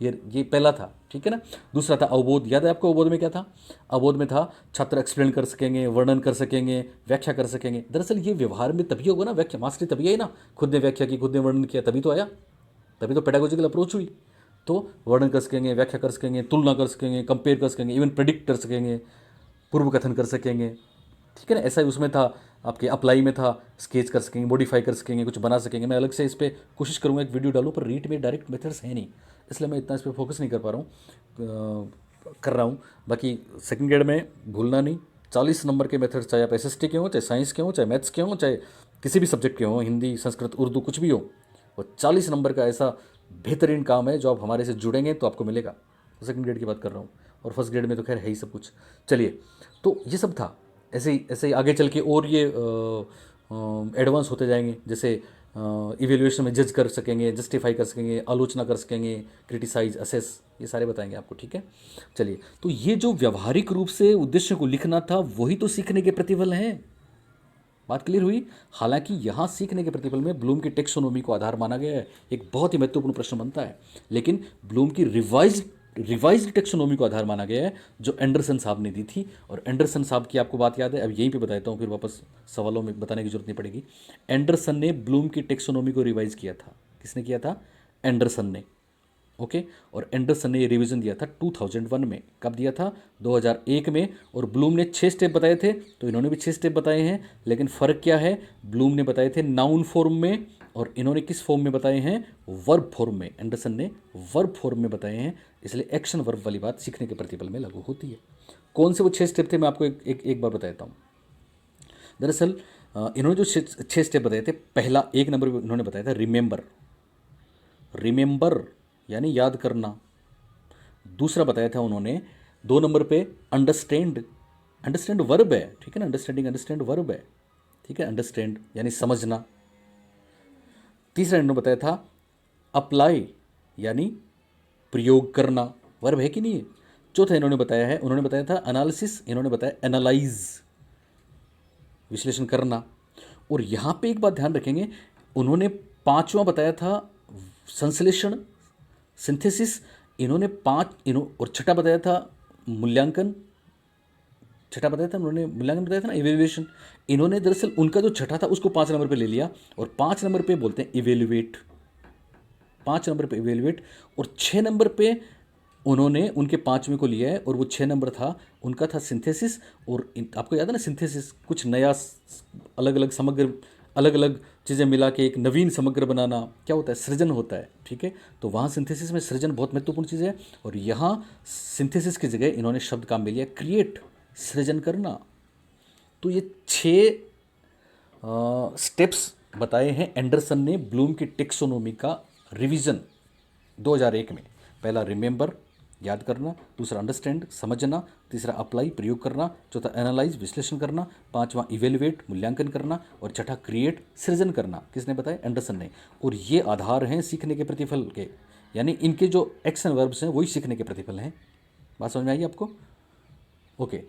[SPEAKER 1] ये पहला था, ठीक है ना। दूसरा था अवबोध। याद है आपको अवबोध में क्या था? अवबोध में था छात्र एक्सप्लेन कर सकेंगे, वर्णन कर सकेंगे, व्याख्या कर सकेंगे। दरअसल ये व्यवहार में तभी होगा ना, व्याख्या मास्टरी तभी आई ना। खुद ने व्याख्या की, खुद ने वर्णन किया, तभी तो आया, तभी तो पेडागोजिकल अप्रोच हुई। तो वर्णन कर सकेंगे, व्याख्या कर सकेंगे, तुलना कर सकेंगे, कंपेयर कर सकेंगे, इवन प्रेडिक्ट कर सकेंगे, पूर्व कथन कर सकेंगे, ठीक है ना। ऐसा ही उसमें था, आपके अप्लाई में था, स्केच कर सकेंगे, मॉडिफाई कर सकेंगे, कुछ बना सकेंगे। मैं अलग से इस पर कोशिश करूँगा एक वीडियो डालूँ, पर रीट में डायरेक्ट मेथड्स है नहीं, इसलिए मैं इतना इस पर फोकस नहीं कर पा रहा हूँ, कर रहा हूँ। बाकी सेकंड ग्रेड में भूलना नहीं, 40 नंबर के मेथड्स, चाहे आप एसएसटी के हों, चाहे साइंस के हों, चाहे मैथ्स के हों, चाहे किसी भी सब्जेक्ट के हों, हिंदी, संस्कृत, उर्दू, कुछ भी हो, और 40 नंबर का ऐसा बेहतरीन काम है जो आप हमारे से जुड़ेंगे तो आपको मिलेगा। सेकंड ग्रेड की बात कर रहा हूँ, और फर्स्ट ग्रेड में तो खैर है ही सब कुछ। चलिए, तो ये सब था। ऐसे ही आगे चल के और ये एडवांस होते जाएंगे, जैसे इवेल्युएशन में जज कर सकेंगे, जस्टिफाई कर सकेंगे, आलोचना कर सकेंगे, क्रिटिसाइज, असेस, ये सारे बताएंगे आपको, ठीक है। चलिए, तो ये जो व्यवहारिक रूप से उद्देश्य को लिखना था, वही तो सीखने के प्रतिफल हैं। बात क्लियर हुई? हालांकि यहाँ सीखने के प्रतिफल में ब्लूम की टेक्सोनोमी को आधार माना गया है, एक बहुत ही महत्वपूर्ण प्रश्न बनता है। लेकिन ब्लूम की रिवाइज्ड टेक्सोनोमी को आधार माना गया है, जो एंडरसन साहब ने दी थी। और एंडरसन साहब की आपको बात याद है? अब यहीं पे बताता हूँ, फिर वापस सवालों में बताने की जरूरत नहीं पड़ेगी। एंडरसन ने ब्लूम की टेक्सोनोमी को रिवाइज किया था। किसने किया था? एंडरसन ने। ओके, और एंडरसन ने ये रिवीजन दिया था 2001 में। कब दिया था? 2001 में। और ब्लूम ने 6 स्टेप बताए थे, तो इन्होंने भी 6 स्टेप बताए हैं। लेकिन फ़र्क क्या है? ब्लूम ने बताए थे नाउन फॉर्म में, और इन्होंने किस फॉर्म में बताए हैं? वर्ब फॉर्म में। एंडरसन ने वर्ब फॉर्म में बताए हैं, इसलिए एक्शन वर्ब वाली बात सीखने के प्रतिफल में लागू होती है। कौन से वो 6 स्टेप थे, मैं आपको एक बार बताता हूँ। दरअसल इन्होंने जो 6 स्टेप बताए थे, पहला 1 नंबर पर इन्होंने बताया था रिमेंबर यानी याद करना। दूसरा बताया था उन्होंने 2 नंबर पे अंडरस्टैंड वर्ब है, ठीक है ना, अंडरस्टैंड वर्ब है, ठीक है, अंडरस्टैंड यानी समझना। तीसरा इन्होंने बताया था अप्लाई यानी प्रयोग करना, वर्ब है कि नहीं है। चौथा उन्होंने बताया था एनालिसिस, इन्होंने बताया एनालाइज, विश्लेषण करना। और यहाँ पे एक बात ध्यान रखेंगे, उन्होंने 5वां बताया था संश्लेषण, सिंथेसिस। इन्होंने और छठा बताया था मूल्यांकन। मूल्यांकन बताया था ना, इवेल्युएशन। इन्होंने दरअसल उनका जो छठा था उसको 5 नंबर पे ले लिया, और 5 नंबर पे बोलते हैं इवेल्युएट। 5 नंबर पे इवेल्युएट, और 6 नंबर पे उन्होंने उनके 5वें को लिया है, और वो 6 नंबर था उनका था सिंथेसिस। और आपको याद है ना, सिंथेसिस कुछ नया, अलग अलग समग्र, अलग अलग चीज़ें मिला के एक नवीन समग्र बनाना, क्या होता है? सृजन होता है, ठीक है। तो वहाँ सिंथेसिस में सृजन बहुत महत्वपूर्ण चीज़ है, और यहाँ सिंथेसिस की जगह इन्होंने शब्द काम में लिया क्रिएट, सृजन करना। तो ये 6 स्टेप्स बताए हैं एंडरसन ने ब्लूम की टेक्सोनोमी का रिवीजन 2001 में। पहला रिमेंबर, याद करना। दूसरा अंडरस्टैंड, समझना। तीसरा अप्लाई, प्रयोग करना। चौथा एनालाइज, विश्लेषण करना। 5वां इवेल्युएट, मूल्यांकन करना। और छठा क्रिएट, सृजन करना। किसने बताया? एंडरसन ने। और ये आधार हैं सीखने के प्रतिफल के, यानी इनके जो एक्शन वर्ब्स हैं वही सीखने के प्रतिफल हैं। बात समझ में आई आपको? ओके,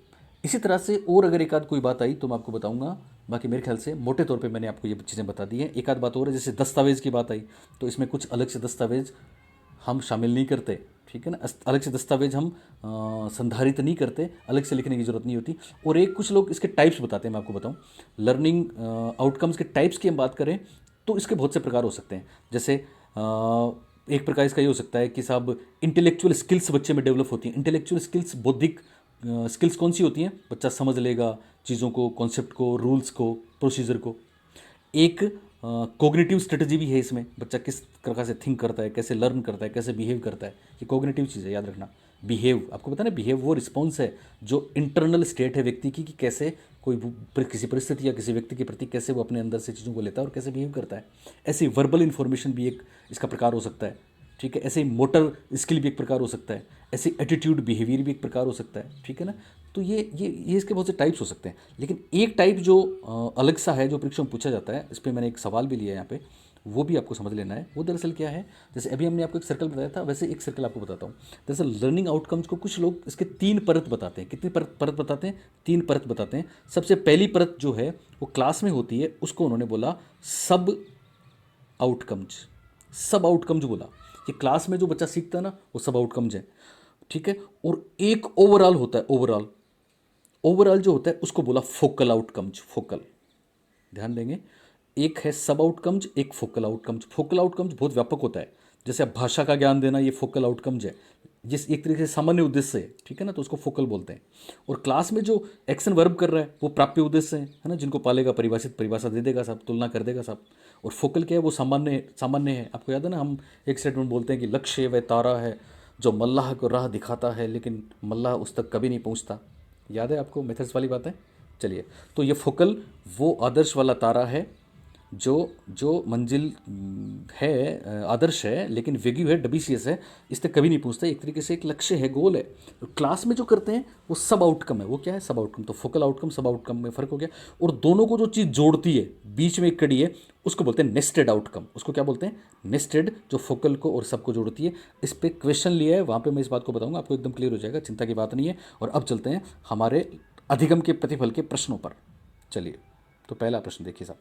[SPEAKER 1] इसी तरह से और अगर एक आध कोई बात आई तो मैं आपको बताऊंगा। बाकी मेरे ख्याल से मोटे तौर पे मैंने आपको ये चीज़ें बता दी हैं। एक आध बात और है, जैसे दस्तावेज़ की बात आई, तो इसमें कुछ अलग से दस्तावेज़ हम शामिल नहीं करते, ठीक है ना। अलग से दस्तावेज हम संधारित नहीं करते, अलग से लिखने की ज़रूरत नहीं होती। और एक कुछ लोग इसके टाइप्स बताते हैं, मैं आपको बताऊं। लर्निंग आउटकम्स के टाइप्स की हम बात करें तो इसके बहुत से प्रकार हो सकते हैं। जैसे एक प्रकार इसका ये हो सकता है कि साहब इंटेलेक्चुअल स्किल्स बच्चे में डेवलप होती हैं। इंटेलेक्चुअल स्किल्स, बौद्धिक स्किल्स कौन सी होती हैं? बच्चा समझ लेगा चीज़ों को, कॉन्सेप्ट को, रूल्स को, प्रोसीजर को। एक कोग्निटिव स्ट्रेटजी भी है इसमें, बच्चा किस प्रकार से थिंक करता है, कैसे लर्न करता है, कैसे बिहेव करता है, ये कोग्निटिव चीज़ है, याद रखना। बिहेव, आपको पता है ना, बिहेव वो रिस्पॉन्स है जो इंटरनल स्टेट है व्यक्ति की, कि कैसे कोई किसी परिस्थिति या किसी व्यक्ति के प्रति कैसे वो अपने अंदर से चीज़ों को लेता है और कैसे बिहेव करता है। ऐसे वर्बल इन्फॉर्मेशन भी एक इसका प्रकार हो सकता है, ठीक है। ऐसे ही मोटर स्किल भी एक प्रकार हो सकता है, ऐसे एटीट्यूड बिहेवियर भी एक प्रकार हो सकता है, ठीक है ना। तो ये इसके बहुत से टाइप्स हो सकते हैं, लेकिन एक टाइप जो अलग सा है, जो परीक्षा में पूछा जाता है, इस पर मैंने एक सवाल भी लिया है यहाँ पे, वो भी आपको समझ लेना है। वो दरअसल क्या है, जैसे अभी हमने आपको एक सर्कल बताया था, वैसे एक सर्कल आपको बताता हूँ। दरअसल लर्निंग आउटकम्स को कुछ लोग इसके 3 परत बताते हैं। कितनी परत बताते हैं? 3 परत बताते हैं। सबसे पहली परत जो है वो क्लास में होती है, उसको उन्होंने बोला सब आउटकम्स। सब आउटकम्स बोला कि क्लास में जो बच्चा सीखता है ना, वो सब आउटकम्स है, ठीक है। और एक ओवरऑल होता है, ओवरऑल जो होता है उसको बोला फोकल आउटकम्स। फोकल, ध्यान देंगे, एक है सब आउटकम्स, एक फोकल आउटकम्स। फोकल आउटकम्स बहुत व्यापक होता है, जैसे अब भाषा का ज्ञान देना, ये फोकल आउटकम्स है, जिस एक तरीके से सामान्य उद्देश्य है, ठीक है ना, तो उसको फोकल बोलते हैं। और क्लास में जो एक्शन वर्ब कर रहा है वो प्राप्य उद्देश्य है ना, जिनको पालेगा परिभाषा दे देगा साहब, तुलना कर देगा साहब। और फोकल क्या है, वो सामान्य है। आपको याद है ना, हम एक स्टेटमेंट बोलते हैं कि लक्ष्य वह तारा है जो मल्लाह को राह दिखाता है, लेकिन मल्लाह उस तक कभी नहीं पहुंचता। याद है आपको मेथड्स वाली बात है? चलिए, तो ये फोकल वो आदर्श वाला तारा है जो जो मंजिल है, आदर्श है, लेकिन वेग्यू है, डबीशियस है, इस तक कभी नहीं पहुंचता। एक तरीके से एक लक्ष्य है, गोल है। तो क्लास में जो करते हैं वो सब आउटकम है। वो क्या है? सब आउटकम। तो फोकल आउटकम सब आउटकम में फ़र्क हो गया। और दोनों को जो चीज़ जोड़ती है, बीच में एक कड़ी है, उसको बोलते हैं नेस्टेड आउटकम। उसको क्या बोलते हैं? नेस्टेड, जो फोकल को और सबको जोड़ती है। इस पर क्वेश्चन लिया है, वहाँ पर मैं इस बात को बताऊँगा, आपको एकदम क्लियर हो जाएगा, चिंता की बात नहीं है। और अब चलते हैं हमारे अधिगम के प्रतिफल के प्रश्नों पर। चलिए, तो पहला प्रश्न देखिए साहब।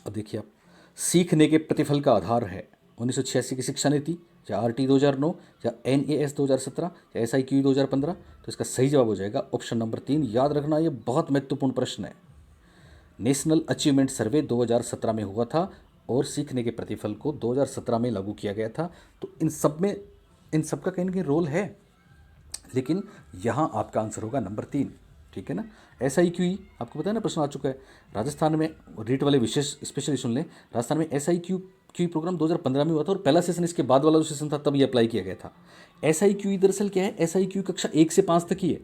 [SPEAKER 1] अब देखिए आप, सीखने के प्रतिफल का आधार है 1986 की शिक्षा नीति, या RT 2009, या NAS 2017, या SIQ 2015। तो इसका सही जवाब हो जाएगा ऑप्शन नंबर 3। याद रखना, ये बहुत महत्वपूर्ण प्रश्न है। नेशनल अचीवमेंट सर्वे 2017 में हुआ था और सीखने के प्रतिफल को 2017 में लागू किया गया था। तो इन सब का कहीं ना कहीं रोल है, लेकिन यहाँ आपका आंसर होगा नंबर 3, ठीक है ना। SIQE आपको पता है ना, प्रश्न आ चुका है राजस्थान में। रीट वाले विशेष स्पेशली सुन लें, राजस्थान में SIQE प्रोग्राम 2015 में हुआ था, और पहला सेशन इसके बाद वाला जो सेशन था तब ये अप्लाई किया गया था। SIQE दरअसल क्या है? SIQE कक्षा 1 से 5 तक ही है।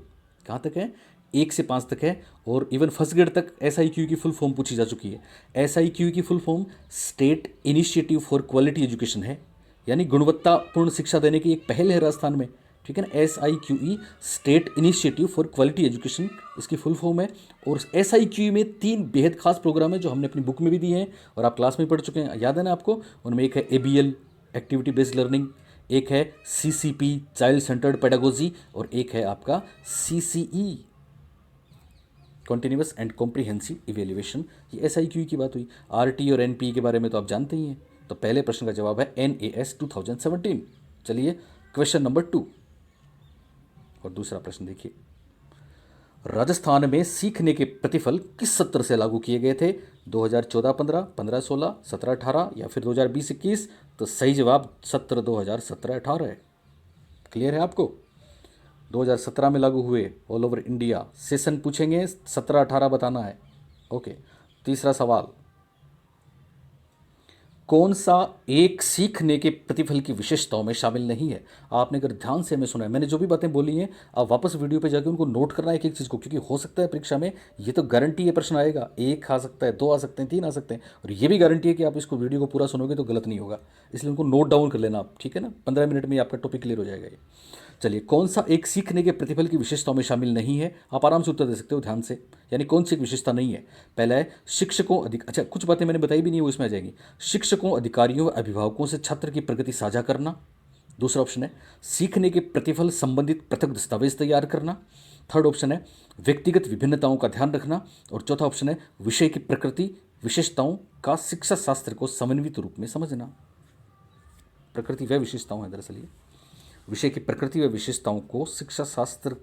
[SPEAKER 1] कहाँ तक है? 1 से 5 तक है, और इवन फर्स्ट ग्रेड तक SIQE की फुल फॉर्म पूछी जा चुकी है। SIQE की full form state initiative for quality education है, यानी गुणवत्तापूर्ण शिक्षा देने की एक पहल है राजस्थान में, ठीक है ना। SIQE state initiative for quality education इसकी फुल फॉर्म है। और SIQE में 3 बेहद खास प्रोग्राम है जो हमने अपनी बुक में भी दिए हैं और आप क्लास में पढ़ चुके हैं, याद है ना आपको। उनमें एक है ABL एक्टिविटी बेस्ड लर्निंग, एक है CCP चाइल्ड सेंटर्ड पेडागोजी, और एक है आपका CCE continuous and comprehensive evaluation. ये SIQE की बात हुई। RT और NPE के बारे में तो आप जानते ही हैं। तो पहले प्रश्न का जवाब है NAS 2017। चलिए, क्वेश्चन नंबर 2 और दूसरा प्रश्न देखिए। राजस्थान में सीखने के प्रतिफल किस सत्र से लागू किए गए थे? 2014-15, 15-16, 17-18, या फिर 2020-21? तो सही जवाब सत्र 2017-18 है। क्लियर है आपको? 2017 में लागू हुए, ऑल ओवर इंडिया। सेशन पूछेंगे, 17-18 बताना है। ओके, तीसरा सवाल, कौन सा एक सीखने के प्रतिफल की विशेषताओं में शामिल नहीं है? आपने अगर ध्यान से हमें सुना है, मैंने जो भी बातें बोली हैं, आप वापस वीडियो पे जाकर उनको नोट करना है एक एक चीज़ को, क्योंकि हो सकता है परीक्षा में ये तो गारंटी है प्रश्न आएगा, 1 आ सकता है, 2 आ सकते हैं, 3 आ सकते हैं, और ये भी गारंटी है कि आप इसको वीडियो को पूरा सुनोगे तो गलत नहीं होगा। इसलिए उनको नोट डाउन कर लेना आप, ठीक है ना। 15 मिनट में आपका टॉपिक क्लियर हो जाएगा ये। चलिए, कौन सा एक सीखने के प्रतिफल की विशेषताओं में शामिल नहीं है? आप आराम से उत्तर दे सकते हो ध्यान से, यानी कौन सी एक विशेषता नहीं है। पहला है शिक्षकों अच्छा, कुछ बातें मैंने बताई भी नहीं, वो इसमें आ जाएंगी। शिक्षकों, अधिकारियों व अभिभावकों से छात्र की प्रगति साझा करना। दूसरा ऑप्शन है सीखने के प्रतिफल संबंधित पृथक दस्तावेज तैयार करना। थर्ड ऑप्शन है व्यक्तिगत विभिन्नताओं का ध्यान रखना। और चौथा ऑप्शन है विषय की प्रकृति विशेषताओं का शिक्षा शास्त्र को समन्वित रूप में समझना। प्रकृति व विशेषताओं है दरअसल ये, विषय की प्रकृति व विशेषताओं को शिक्षा शास्त्र,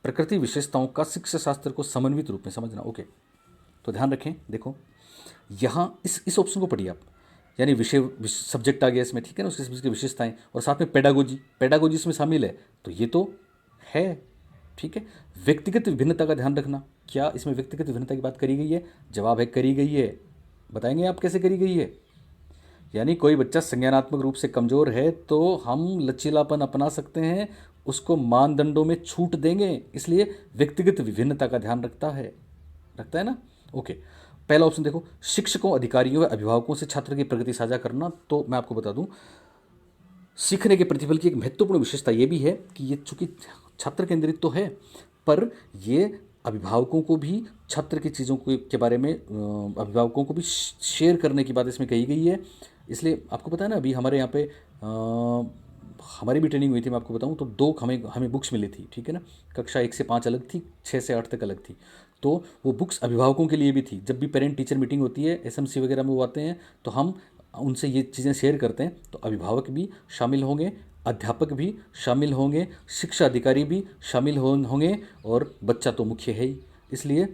[SPEAKER 1] प्रकृति विशेषताओं का शिक्षा शास्त्र को समन्वित रूप में समझना। ओके, तो ध्यान रखें, देखो यहाँ इस ऑप्शन को पढ़िए आप, यानी विषय सब्जेक्ट आ गया इसमें, ठीक है ना, उसकी विशेषताएं, और साथ में पेडागोजी इसमें शामिल है, तो ये तो है, ठीक है। व्यक्तिगत विभिन्नता का ध्यान रखना, क्या इसमें व्यक्तिगत विभिन्नता की बात करी गई है? जवाब है करी गई है। बताएंगे आप कैसे करी गई है? यानी कोई बच्चा संज्ञानात्मक रूप से कमज़ोर है तो हम लचीलापन अपना सकते हैं, उसको मानदंडों में छूट देंगे, इसलिए व्यक्तिगत विभिन्नता का ध्यान रखता है ना। ओके, पहला ऑप्शन देखो, शिक्षकों, अधिकारियों व अभिभावकों से छात्र की प्रगति साझा करना। तो मैं आपको बता दूं, सीखने के प्रतिफल की एक महत्वपूर्ण विशेषता ये भी है कि ये चूंकि छात्र केंद्रित तो है, पर ये अभिभावकों को भी छात्र की चीज़ों के बारे में अभिभावकों को भी शेयर करने की बात इसमें कही गई है। इसलिए आपको पता है ना, अभी हमारे यहाँ पे हमारी भी ट्रेनिंग हुई थी, मैं आपको बताऊं तो दो हमें हमें बुक्स मिली थी, ठीक है ना। कक्षा 1 से 5 अलग थी, 6 से 8 तक अलग थी। तो वो बुक्स अभिभावकों के लिए भी थी। जब भी पेरेंट टीचर मीटिंग होती है, एसएमसी वगैरह में वो आते हैं, तो हम उनसे ये चीज़ें शेयर करते हैं। तो अभिभावक भी शामिल होंगे, अध्यापक भी शामिल होंगे, शिक्षा अधिकारी भी शामिल होंगे, और बच्चा तो मुख्य है ही। इसलिए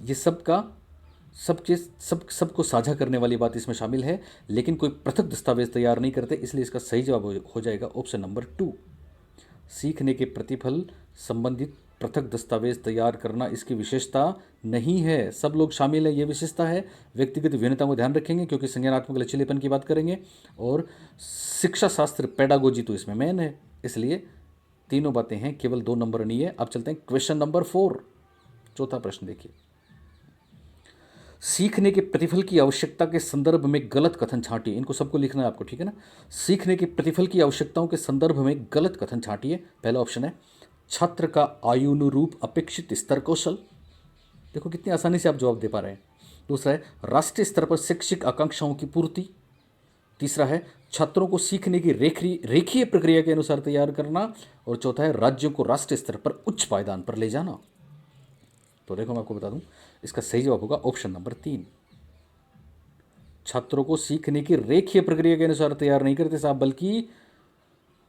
[SPEAKER 1] ये सबको साझा करने वाली बात इसमें शामिल है, लेकिन कोई पृथक दस्तावेज तैयार नहीं करते। इसलिए इसका सही जवाब हो जाएगा ऑप्शन नंबर 2। सीखने के प्रतिफल संबंधित पृथक दस्तावेज तैयार करना इसकी विशेषता नहीं है। सब लोग शामिल है, ये विशेषता है। व्यक्तिगत विभिन्नता को ध्यान रखेंगे क्योंकि संज्ञानात्मक लचीलेपन की बात करेंगे, और शिक्षा शास्त्र पेडागोजी तो इसमें मेन है। इसलिए तीनों बातें हैं, केवल 2 नंबर नहीं है। अब चलते हैं क्वेश्चन नंबर 4, चौथा प्रश्न देखिए। सीखने के प्रतिफल की आवश्यकता के संदर्भ में गलत कथन छांटिए। इनको सबको लिखना है आपको, ठीक है ना। सीखने के प्रतिफल की आवश्यकताओं के संदर्भ में गलत कथन छांटिए। पहला ऑप्शन है, छात्र का आयुनुरूप अपेक्षित स्तर कौशल। देखो कितनी आसानी से आप जवाब दे पा रहे हैं। दूसरा है, राष्ट्रीय स्तर पर शैक्षिक आकांक्षाओं की पूर्ति। तीसरा है, छात्रों को सीखने की रेखीय प्रक्रिया के अनुसार तैयार करना। और चौथा है, राज्यों को राष्ट्रीय स्तर पर उच्च पायदान पर ले जाना। तो देखो मैं आपको बता दूं, इसका सही जवाब होगा ऑप्शन नंबर 3। छात्रों को सीखने की रेखीय प्रक्रिया के अनुसार तैयार नहीं करते साहब, बल्कि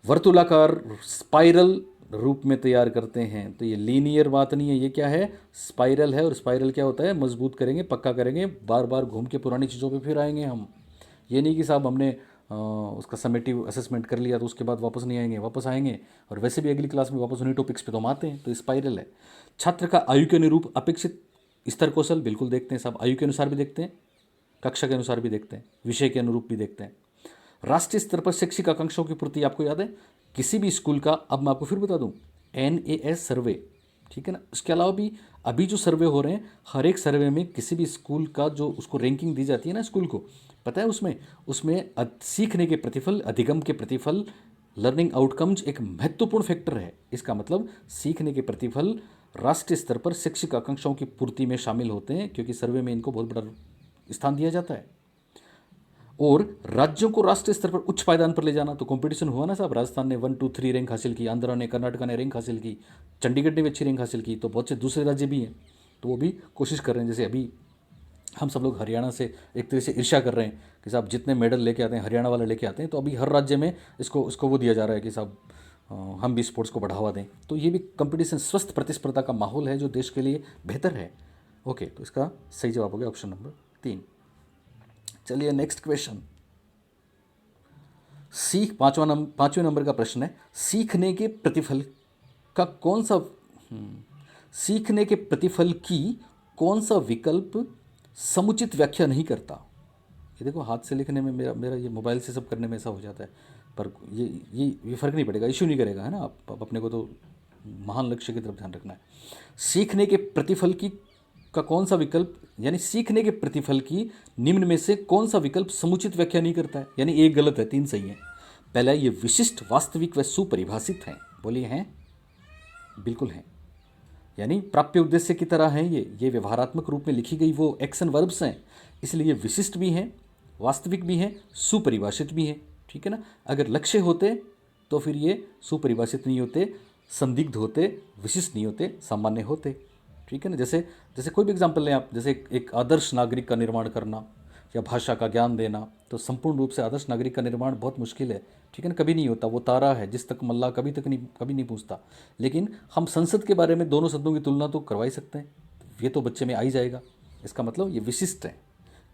[SPEAKER 1] वर्तुलाकार स्पाइरल रूप में तैयार करते हैं। तो ये लीनियर बात नहीं है, ये क्या है, स्पाइरल है। और स्पाइरल क्या होता है, मजबूत करेंगे, पक्का करेंगे, बार बार घूम के पुरानी चीज़ों पे फिर आएंगे हम। ये नहीं कि साहब हमने उसका समेटिव असेसमेंट कर लिया तो उसके बाद वापस नहीं आएंगे, वापस आएंगे, और वैसे भी अगली क्लास में वापस उन्हीं टॉपिक्स पे तो हम आते हैं। तो स्पाइरल है। छात्र का आयु के अनुरूप अपेक्षित स्तर कौशल, बिल्कुल देखते हैं साहब, आयु के अनुसार भी देखते हैं, कक्षा के अनुसार भी देखते हैं, विषय के अनुरूप भी देखते हैं। राष्ट्रीय स्तर पर शैक्षिक आकांक्षाओं की पूर्ति, आपको याद है किसी भी स्कूल का, अब मैं आपको फिर बता दूं, NAS सर्वे, ठीक है ना। इसके अलावा भी अभी जो सर्वे हो रहे हैं, हर एक सर्वे में किसी भी स्कूल का जो उसको रैंकिंग दी जाती है ना स्कूल को, पता है उसमें सीखने के प्रतिफल, अधिगम के प्रतिफल, लर्निंग आउटकम्स एक महत्वपूर्ण फैक्टर है। इसका मतलब सीखने के प्रतिफल राष्ट्रीय स्तर पर शैक्षिक आकांक्षाओं की पूर्ति में शामिल होते हैं, क्योंकि सर्वे में इनको बहुत बड़ा स्थान दिया जाता है। और राज्यों को राष्ट्रीय स्तर पर उच्च पायदान पर ले जाना, तो कंपटीशन हुआ ना साहब, राजस्थान ने 1 2 3 रैंक हासिल की, आंध्रा ने, कर्नाटका ने रैंक हासिल की, चंडीगढ़ ने भी अच्छी रैंक हासिल की, तो बहुत से दूसरे राज्य भी हैं, तो वो भी कोशिश कर रहे हैं। जैसे अभी हम सब लोग हरियाणा से एक तरह से ईर्ष्या कर रहे हैं कि साहब जितने मेडल लेके आते हैं हरियाणा वाले लेके आते हैं, तो अभी हर राज्य में इसको वो दिया जा रहा है कि साहब हम भी स्पोर्ट्स को बढ़ावा दें। तो ये भी कंपटीशन, स्वस्थ प्रतिस्पर्धा का माहौल है जो देश के लिए बेहतर है। ओके, तो इसका सही जवाब हो गया ऑप्शन नंबर 3। चलिए नेक्स्ट क्वेश्चन। पांचवें नंबर का प्रश्न है, सीखने के प्रतिफल का कौन सा सीखने के प्रतिफल की कौन सा विकल्प समुचित व्याख्या नहीं करता। ये देखो हाथ से लिखने में मेरा ये मोबाइल से सब करने में ऐसा हो जाता है, पर ये फर्क नहीं पड़ेगा, इश्यू नहीं करेगा, है ना। आप अपने को तो महान लक्ष्य की तरफ ध्यान रखना है। सीखने के प्रतिफल की का कौन सा विकल्प, यानी सीखने के प्रतिफल की निम्न में से कौन सा विकल्प समुचित व्याख्या नहीं करता है, यानी एक गलत है, 3 सही है। पहला, ये विशिष्ट, वास्तविक व सुपरिभाषित हैं। बोलिए हैं, बिल्कुल हैं, यानी प्राप्य उद्देश्य की तरह हैं। ये व्यवहारात्मक रूप में लिखी गई वो एक्शन वर्ब्स हैं, इसलिए ये विशिष्ट भी हैं, वास्तविक भी हैं, सुपरिभाषित भी हैं, ठीक है ना। अगर लक्ष्य होते तो फिर ये सुपरिभाषित नहीं होते, संदिग्ध होते, विशिष्ट नहीं होते, सामान्य होते, ठीक है ना। जैसे कोई भी एग्जाम्पल लें आप, जैसे एक आदर्श नागरिक का निर्माण करना या भाषा का ज्ञान देना, तो संपूर्ण रूप से आदर्श नागरिक का निर्माण बहुत मुश्किल है, ठीक है ना, कभी नहीं होता। वो तारा है जिस तक मल्ला कभी नहीं पहुंचता। लेकिन हम संसद के बारे में दोनों शब्दों की तुलना तो करवा ही सकते हैं, ये तो बच्चे में आ ही जाएगा। इसका मतलब ये विशिष्ट है,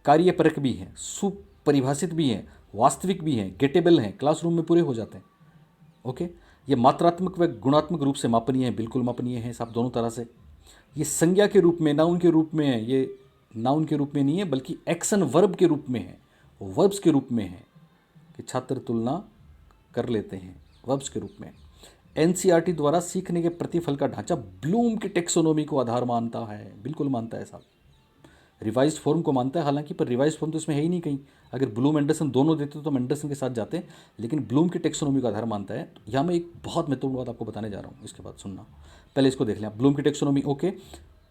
[SPEAKER 1] कार्यपरक भी हैं, सुपरिभाषित भी हैं, वास्तविक भी हैं, गेटेबल हैं, क्लासरूम में पूरे हो जाते हैं। ओके। ये मात्रात्मक व गुणात्मक रूप से मापनीय है, बिल्कुल मापनीय है साहब, दोनों तरह से। ये संज्ञा के रूप में, नाउन के रूप में है, ये नाउन के रूप में नहीं है बल्कि एक्शन वर्ब के रूप में है, वर्ब्स के रूप में है कि छात्र तुलना कर लेते हैं, वर्ब्स के रूप में। एनसीईआरटी द्वारा सीखने के प्रतिफल का ढांचा ब्लूम की टेक्सोनोमी को आधार मानता है, बिल्कुल मानता है साहब। रिवाइज्ड फॉर्म को मानता है हालांकि, पर रिवाइज्ड फॉर्म तो इसमें है ही नहीं कहीं। अगर ब्लूम एंडरसन दोनों देते तो हम एंडरसन के साथ जाते हैं, लेकिन ब्लूम की टेक्सोनोमी का आधार मानता है। यहाँ मैं एक बहुत महत्वपूर्ण बात आपको बताने जा रहा हूँ, इसके बाद सुनना। पहले इसको देख लें, ब्लूम की टेक्सोनोमी, ओके।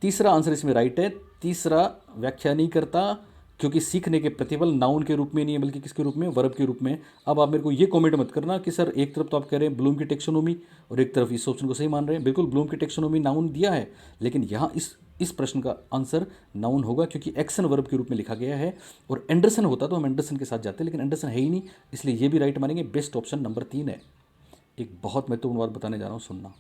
[SPEAKER 1] तीसरा आंसर इसमें राइट है। तीसरा व्याख्या नहीं करता, क्योंकि सीखने के प्रतिफल नाउन के रूप में नहीं है बल्कि किसके रूप में, वर्ब के रूप में। अब आप मेरे को ये कमेंट मत करना कि सर एक तरफ तो आप कह रहे हैं ब्लूम की टेक्सोनोमी और एक तरफ इस ऑप्शन को सही मान रहे हैं। बिल्कुल ब्लूम की टेक्सोनोमी नाउन दिया है, लेकिन यहाँ इस प्रश्न का आंसर नाउन होगा क्योंकि एक्शन वर्ब के रूप में लिखा गया है। और एंडरसन होता तो हम एंडरसन के साथ जाते, लेकिन एंडरसन है ही नहीं, इसलिए ये भी राइट मानेंगे। बेस्ट ऑप्शन नंबर 3 है। एक बहुत महत्वपूर्ण बात बताने जा रहा हूँ, सुनना।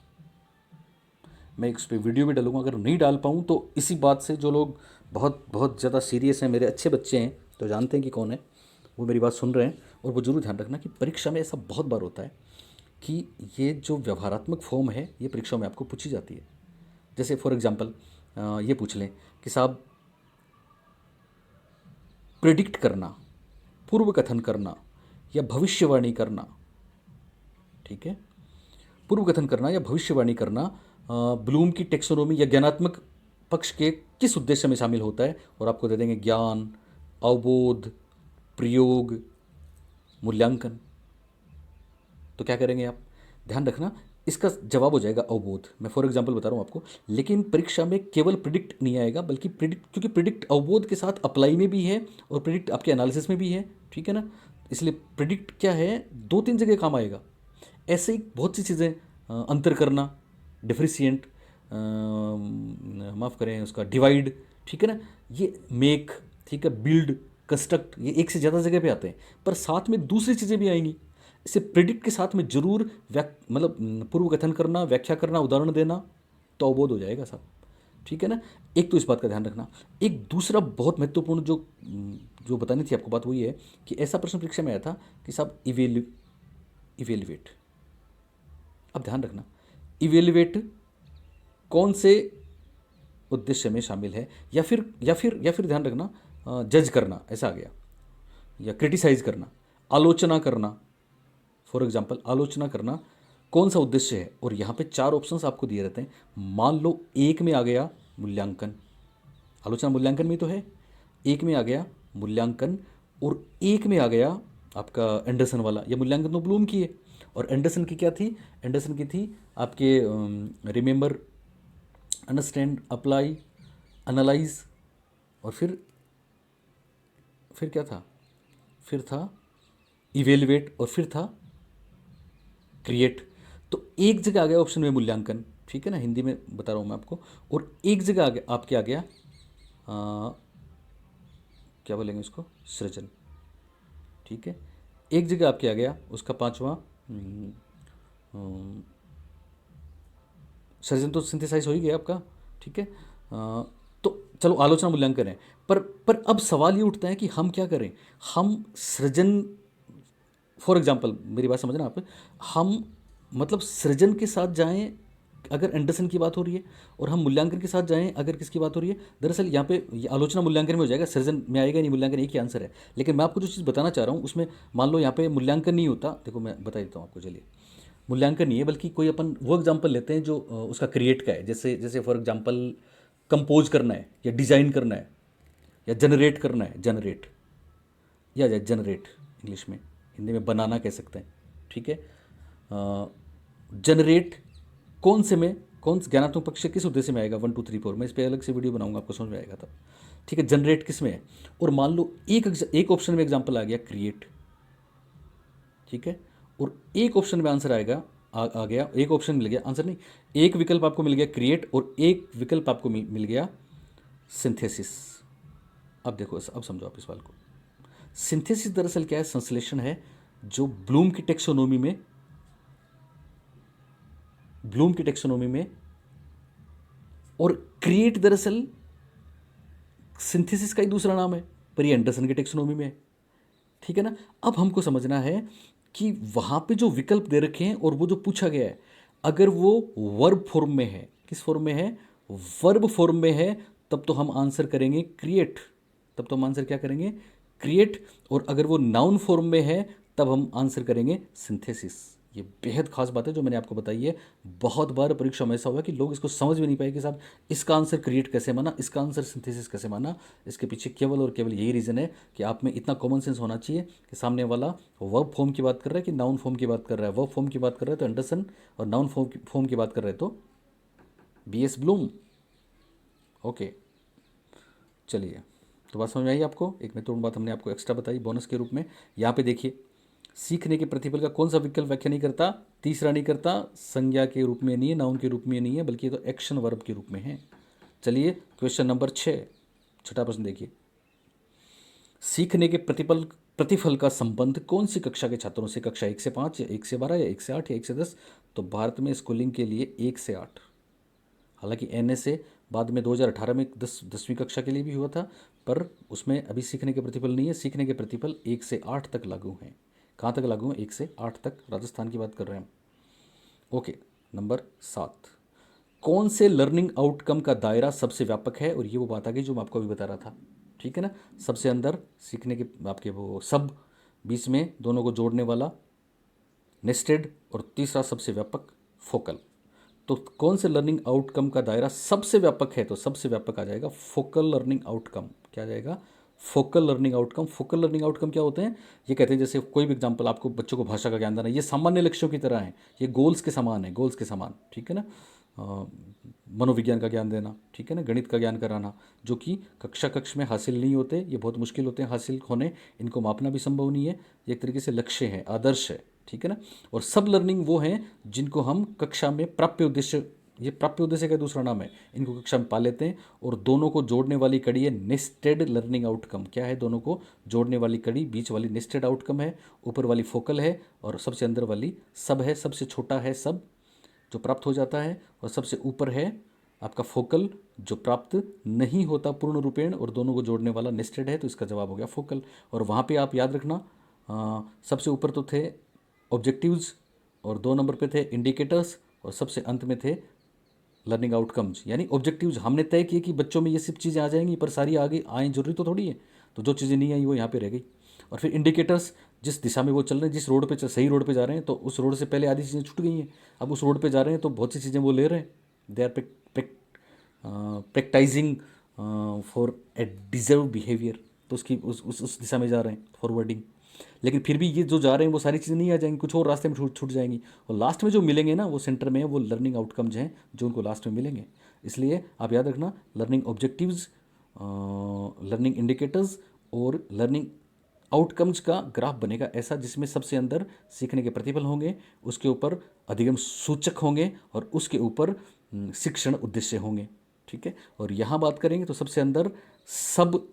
[SPEAKER 1] मैं इस पर वीडियो भी डालूंगा, अगर नहीं डाल पाऊँ तो इसी बात से जो लोग बहुत बहुत ज़्यादा सीरियस हैं, मेरे अच्छे बच्चे हैं, तो जानते हैं कि कौन है, वो मेरी बात सुन रहे हैं। और वो जरूर ध्यान रखना कि परीक्षा में ऐसा बहुत बार होता है कि ये जो व्यवहारात्मक फॉर्म है ये परीक्षा में आपको पूछी जाती है। जैसे फॉर एग्जांपल ये पूछ लें कि साहब प्रिडिक्ट करना, पूर्व कथन करना या भविष्यवाणी करना, ठीक है, पूर्व कथन करना या भविष्यवाणी करना ब्लूम की टेक्सोनोमी या ज्ञानात्मक पक्ष के किस उद्देश्य में शामिल होता है। और आपको दे देंगे ज्ञान, अवबोध, प्रयोग, मूल्यांकन। तो क्या करेंगे आप, ध्यान रखना, इसका जवाब हो जाएगा अवबोध। मैं फॉर एग्जांपल बता रहा हूँ आपको, लेकिन परीक्षा में केवल प्रिडिक्ट नहीं आएगा बल्कि प्रिडिक्ट, क्योंकि प्रिडिक्ट अवबोध के साथ अप्लाई में भी है और प्रिडिक्ट आपके एनालिसिस में भी है, ठीक है ना। इसलिए प्रिडिक्ट क्या है, 2-3 जगह काम आएगा। ऐसे ही बहुत सी चीज़ें, अंतर करना, डिफरेंशिएट, माफ़ करें उसका डिवाइड, ठीक है ना, ये मेक, ठीक है, बिल्ड, कंस्ट्रक्ट, ये एक से ज़्यादा जगह पे आते हैं, पर साथ में दूसरी चीज़ें भी आएंगी। इसे प्रिडिक्ट के साथ में जरूर मतलब पूर्व कथन करना, व्याख्या करना, उदाहरण देना, तो अवबोध हो जाएगा साहब, ठीक है ना। एक तो इस बात का ध्यान रखना। एक दूसरा बहुत महत्वपूर्ण जो जो बतानी थी आपको बात, वही है कि ऐसा प्रश्न परीक्षा में आया था कि साहब इवेल्युएट। अब ध्यान रखना, इवेल्युएट कौन से उद्देश्य में शामिल है, या फिर ध्यान रखना, जज करना, ऐसा आ गया, या क्रिटिसाइज करना, आलोचना करना। फॉर एग्जाम्पल आलोचना करना कौन सा उद्देश्य है, और यहाँ पे 4 ऑप्शंस आपको दिए रहते हैं। मान लो एक में आ गया मूल्यांकन, आलोचना मूल्यांकन में तो है, एक में आ गया मूल्यांकन, और एक में आ गया आपका एंडरसन वाला। ये मूल्यांकन तो ब्लूम की है, और एंडरसन की क्या थी, एंडरसन की थी आपके रिमेंबर, अंडरस्टैंड, अप्लाई, एनालाइज, और फिर क्या था, फिर था इवेल्युएट, और फिर था क्रिएट। तो एक जगह आ गया ऑप्शन में मूल्यांकन, ठीक है ना, हिंदी में बता रहा हूँ मैं आपको। और एक जगह आ गया आपके, आ गया क्या बोलेंगे उसको, सृजन, ठीक है। एक जगह आपके आ गया उसका 5वां सृजन, तो सिंथेसाइज हो ही गया आपका, ठीक है। तो चलो आलोचना मूल्यांकन है, पर अब सवाल ये उठता है कि हम क्या करें, हम सृजन, फॉर एग्जाम्पल मेरी बात समझना आप, हम मतलब सृजन के साथ जाएं अगर एंडरसन की बात हो रही है, और हम मूल्यांकन के साथ जाएं अगर किसकी बात हो रही है। दरअसल यहाँ पे ये आलोचना मूल्यांकन में हो जाएगा, सृजन में आएगा नहीं, मूल्यांकन एक ही आंसर है। लेकिन मैं आपको जो चीज़ बताना चाह रहा हूँ उसमें मान लो यहाँ पे मूल्यांकन नहीं होता, देखो मैं बता देता हूँ आपको, चलिए। मूल्यांकन नहीं है बल्कि कोई अपन वो एग्जाम्पल लेते हैं जो उसका क्रिएट का है। जैसे जैसे फॉर एग्जाम्पल कंपोज करना है, या डिज़ाइन करना है, या जनरेट करना है, जनरेट, या जनरेट इंग्लिश में, हिंदी में बनाना कह सकते हैं, ठीक है। जनरेट कौन से में, कौन ज्ञानात्मक पक्ष से किस उद्देश्य में आएगा, 1 2 3 4, मैं इस पर अलग से वीडियो बनाऊंगा, आपको समझ में आएगा तब, ठीक है। जनरेट किस में है, और मान लो एक ऑप्शन में एग्जाम्पल आ गया क्रिएट, ठीक है, और एक ऑप्शन में आंसर आएगा, आ गया, एक ऑप्शन मिल गया, आंसर नहीं, एक विकल्प आपको मिल गया क्रिएट, और एक विकल्प आपको मिल गया सिंथेसिस। अब देखो, अब समझो आप इस बात को। सिंथेसिस दरअसल क्या है, संश्लेषण है, जो ब्लूम की टेक्सोनोमी में, और क्रिएट दरअसल सिंथेसिस का ही दूसरा नाम है, पर ये एंडरसन की टेक्सोनोमी में है, ठीक है ना। अब हमको समझना है कि वहाँ पे जो विकल्प दे रखे हैं और वो जो पूछा गया है, अगर वो वर्ब फॉर्म में है, किस फॉर्म में है, वर्ब फॉर्म में है, तब तो हम आंसर करेंगे क्रिएट, तब तो हम आंसर क्या करेंगे, क्रिएट। और अगर वो नाउन फॉर्म में है तब हम आंसर करेंगे सिंथेसिस। ये बेहद खास बात है जो मैंने आपको बताई है। बहुत बार परीक्षा में ऐसा हुआ कि लोग इसको समझ भी नहीं पाए कि साहब इसका आंसर क्रिएट कैसे माना, इसका आंसर सिंथेसिस कैसे माना। इसके पीछे केवल और केवल यही रीज़न है कि आप में इतना कॉमन सेंस होना चाहिए कि सामने वाला वर्ब फॉर्म की बात कर रहा है कि नाउन फॉर्म की बात कर रहा है। वर्ब फॉर्म की बात कर रहा है तो एंडरसन, और नाउन फॉर्म की बात कर रहे हैं तो BS ब्लूम। ओके, चलिए, तो बात समझ में आई आपको। एक महत्वपूर्ण बात हमने आपको एक्स्ट्रा बताई बोनस के रूप में। यहाँ पे देखिए, सीखने के प्रतिफल का कौन सा विकल्प व्याख्या नहीं करता, तीसरा नहीं करता, संज्ञा के रूप में नहीं है, नाउन के रूप में नहीं है, बल्कि ये तो एक्शन वर्ब के रूप में है। चलिए क्वेश्चन नंबर 6, छठा प्रश्न देखिए, सीखने के प्रतिफल का संबंध कौन सी कक्षा के छात्रों से, कक्षा 1 से 5 या 1 से 12 या 1 से 8 या 1 से 10। तो भारत में स्कूलिंग के लिए 1 से 8, हालांकि NSA बाद में 2018 में 10वीं कक्षा के लिए भी हुआ था, पर उसमें अभी सीखने के प्रतिफल नहीं है। सीखने के प्रतिफल 1 से 8 तक लागू हैं। कहाँ तक लागू हैं, 1 से 8 तक, राजस्थान की बात कर रहे हैं हम। ओके, नंबर 7, कौन से लर्निंग आउटकम का दायरा सबसे व्यापक है, और ये वो बात आ गई जो मैं आपको अभी बता रहा था, ठीक है ना। सबसे अंदर सीखने के आपके वो सब, बीच में दोनों को जोड़ने वाला नेस्टेड, और तीसरा सबसे व्यापक फोकल। तो कौन से लर्निंग आउटकम का दायरा सबसे व्यापक है, तो सबसे व्यापक आ जाएगा फोकल लर्निंग आउटकम। क्या आ जाएगा, focal learning outcome. Focal learning outcome क्या होते हैं, ये कहते हैं जैसे कोई भी एग्जांपल, आपको बच्चों को भाषा का ज्ञान देना, ये सामान्य लक्ष्यों की तरह है, ये गोल्स के समान है, गोल्स के समान, ठीक है ना। मनोविज्ञान का ज्ञान देना, ठीक है ना, गणित का ज्ञान कराना, जो कि कक्ष में हासिल नहीं होते, ये बहुत मुश्किल होते हैं हासिल होने, इनको मापना भी संभव नहीं है। ये एक तरीके से लक्ष्य है, आदर्श है, ठीक है ना। और सब लर्निंग वो हैं जिनको हम कक्षा में प्राप्य उद्देश्य, ये प्राप्य उद्देश्य का दूसरा नाम है, इनको कक्षा में पा लेते हैं। और दोनों को जोड़ने वाली कड़ी है नेस्टेड लर्निंग आउटकम। क्या है, दोनों को जोड़ने वाली कड़ी, बीच वाली नेस्टेड आउटकम है, ऊपर वाली फोकल है, और सबसे अंदर वाली सब है। सबसे छोटा है सब जो प्राप्त हो जाता है, और सबसे ऊपर है आपका फोकल जो प्राप्त नहीं होता पूर्ण रूपेण, और दोनों को जोड़ने वाला नेस्टेड है, तो इसका जवाब हो गया फोकल। और वहाँ पे आप याद रखना, सबसे ऊपर तो थे ऑब्जेक्टिव्स, और 2 नंबर पे थे इंडिकेटर्स, और सबसे अंत में थे लर्निंग आउटकम्स। यानी ऑब्जेक्टिव्स हमने तय किए कि बच्चों में ये सब चीज़ें आ जाएंगी, पर सारी आगे आए जरूरी तो थोड़ी है, तो जो चीज़ें नहीं आई वो यहाँ पे रह गई। और फिर इंडिकेटर्स, जिस दिशा में वो चल रहे हैं, जिस रोड पे सही रोड पे जा रहे हैं, तो उस रोड से पहले आधी चीज़ें छूट गई हैं, अब उस रोड पे जा रहे हैं तो बहुत सी चीज़ें वो ले रहे हैं, they are practising for a deserve behaviour, तो उसकी उस दिशा में जा रहे हैं, फॉरवर्डिंग। लेकिन फिर भी ये जो जा रहे हैं वो सारी चीज़ें नहीं आ जाएंगी, कुछ और रास्ते में छूट छूट जाएंगी, और लास्ट में जो मिलेंगे ना वो सेंटर में है, वो लर्निंग आउटकम्स हैं जो उनको लास्ट में मिलेंगे। इसलिए आप याद रखना, लर्निंग ऑब्जेक्टिव्स, लर्निंग इंडिकेटर्स और लर्निंग आउटकम्स का ग्राफ बनेगा ऐसा, जिसमें सबसे अंदर सीखने के प्रतिफल होंगे, उसके ऊपर अधिगम सूचक होंगे, और उसके ऊपर शिक्षण उद्देश्य होंगे, ठीक है। और यहाँ बात करेंगे तो सबसे अंदर सब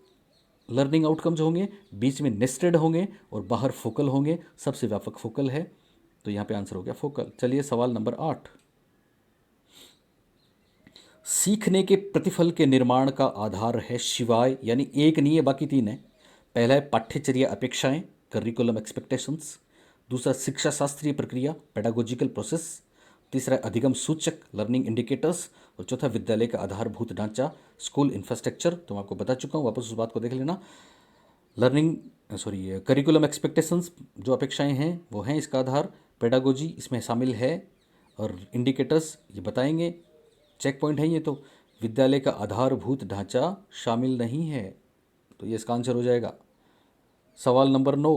[SPEAKER 1] लर्निंग आउटकम्स होंगे, बीच में नेस्टेड होंगे, और बाहर फोकल होंगे। सबसे व्यापक फोकल है, तो यहाँ पे आंसर हो गया फोकल। चलिए सवाल नंबर 8, सीखने के प्रतिफल के निर्माण का आधार है शिवाय, यानी एक नहीं है बाकी 3 है। पहला है पाठ्यचर्या अपेक्षाएं, करिकुलम एक्सपेक्टेशंस। दूसरा शिक्षा शास्त्रीय प्रक्रिया, पेडागोजिकल प्रोसेस। तीसरा है अधिगम सूचक, लर्निंग इंडिकेटर्स। और चौथा विद्यालय का आधारभूत ढांचा, स्कूल इंफ्रास्ट्रक्चर। तो मैं आपको बता चुका हूँ, वापस उस बात को देख लेना। करिकुलम एक्सपेक्टेशंस जो अपेक्षाएं हैं वो हैं इसका आधार, पेडागोजी इसमें शामिल है, और इंडिकेटर्स ये बताएंगे, चेक पॉइंट है ये। तो विद्यालय का आधारभूत ढांचा शामिल नहीं है, तो ये इसका आंसर हो जाएगा। सवाल नंबर 9,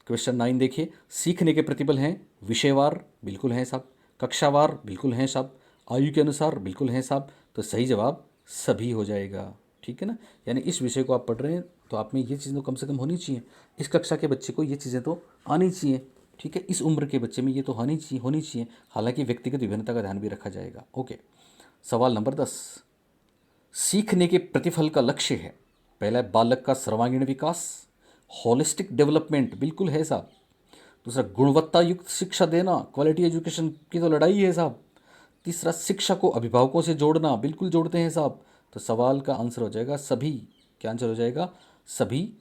[SPEAKER 1] क्वेश्चन 9 देखिए, सीखने के प्रतिबल हैं विषयवार, बिल्कुल हैं साहब, कक्षावार, बिल्कुल हैं साहब, आयु के अनुसार, बिल्कुल हैं साहब। तो सही जवाब सभी हो जाएगा, ठीक है ना। यानी इस विषय को आप पढ़ रहे हैं तो आप में ये चीज़ें तो कम से कम होनी चाहिए, इस कक्षा के बच्चे को ये चीज़ें तो आनी चाहिए, ठीक है। इस उम्र के बच्चे में ये तो होनी चाहिए। हालांकि व्यक्तिगत विभिन्नता का ध्यान भी रखा जाएगा। ओके, सवाल नंबर 10, सीखने के प्रतिफल का लक्ष्य है, पहला है बालक का सर्वांगीण विकास, होलिस्टिक डेवलपमेंट, बिल्कुल है साहब। दूसरा गुणवत्ता युक्त शिक्षा देना, क्वालिटी एजुकेशन की तो लड़ाई है साहब। तीसरा शिक्षा को अभिभावकों से जोड़ना, बिल्कुल जोड़ते हैं साहब। तो सवाल का आंसर हो जाएगा सभी। क्या आंसर हो जाएगा, सभी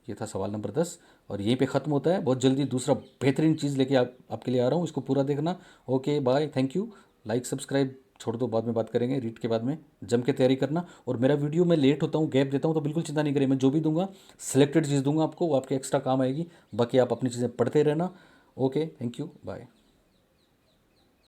[SPEAKER 1] ये था सवाल नंबर 10 और यहीं पे ख़त्म होता है। बहुत जल्दी दूसरा बेहतरीन चीज़ लेके आपके लिए आ रहा हूँ, इसको पूरा देखना। Okay bye, thank you. Like subscribe छोड़ दो, बाद में बात करेंगे। रीड के बाद में जम के तैयारी करना। और मेरा वीडियो मैं लेट होता हूँ, गैप देता हूँ, तो बिल्कुल चिंता नहीं करें, मैं जो भी दूंगा सिलेक्टेड चीज़ दूंगा आपको, वो आपके एक्स्ट्रा काम आएगी। बाकी आप अपनी चीज़ें पढ़ते रहना। Okay, thank you, bye.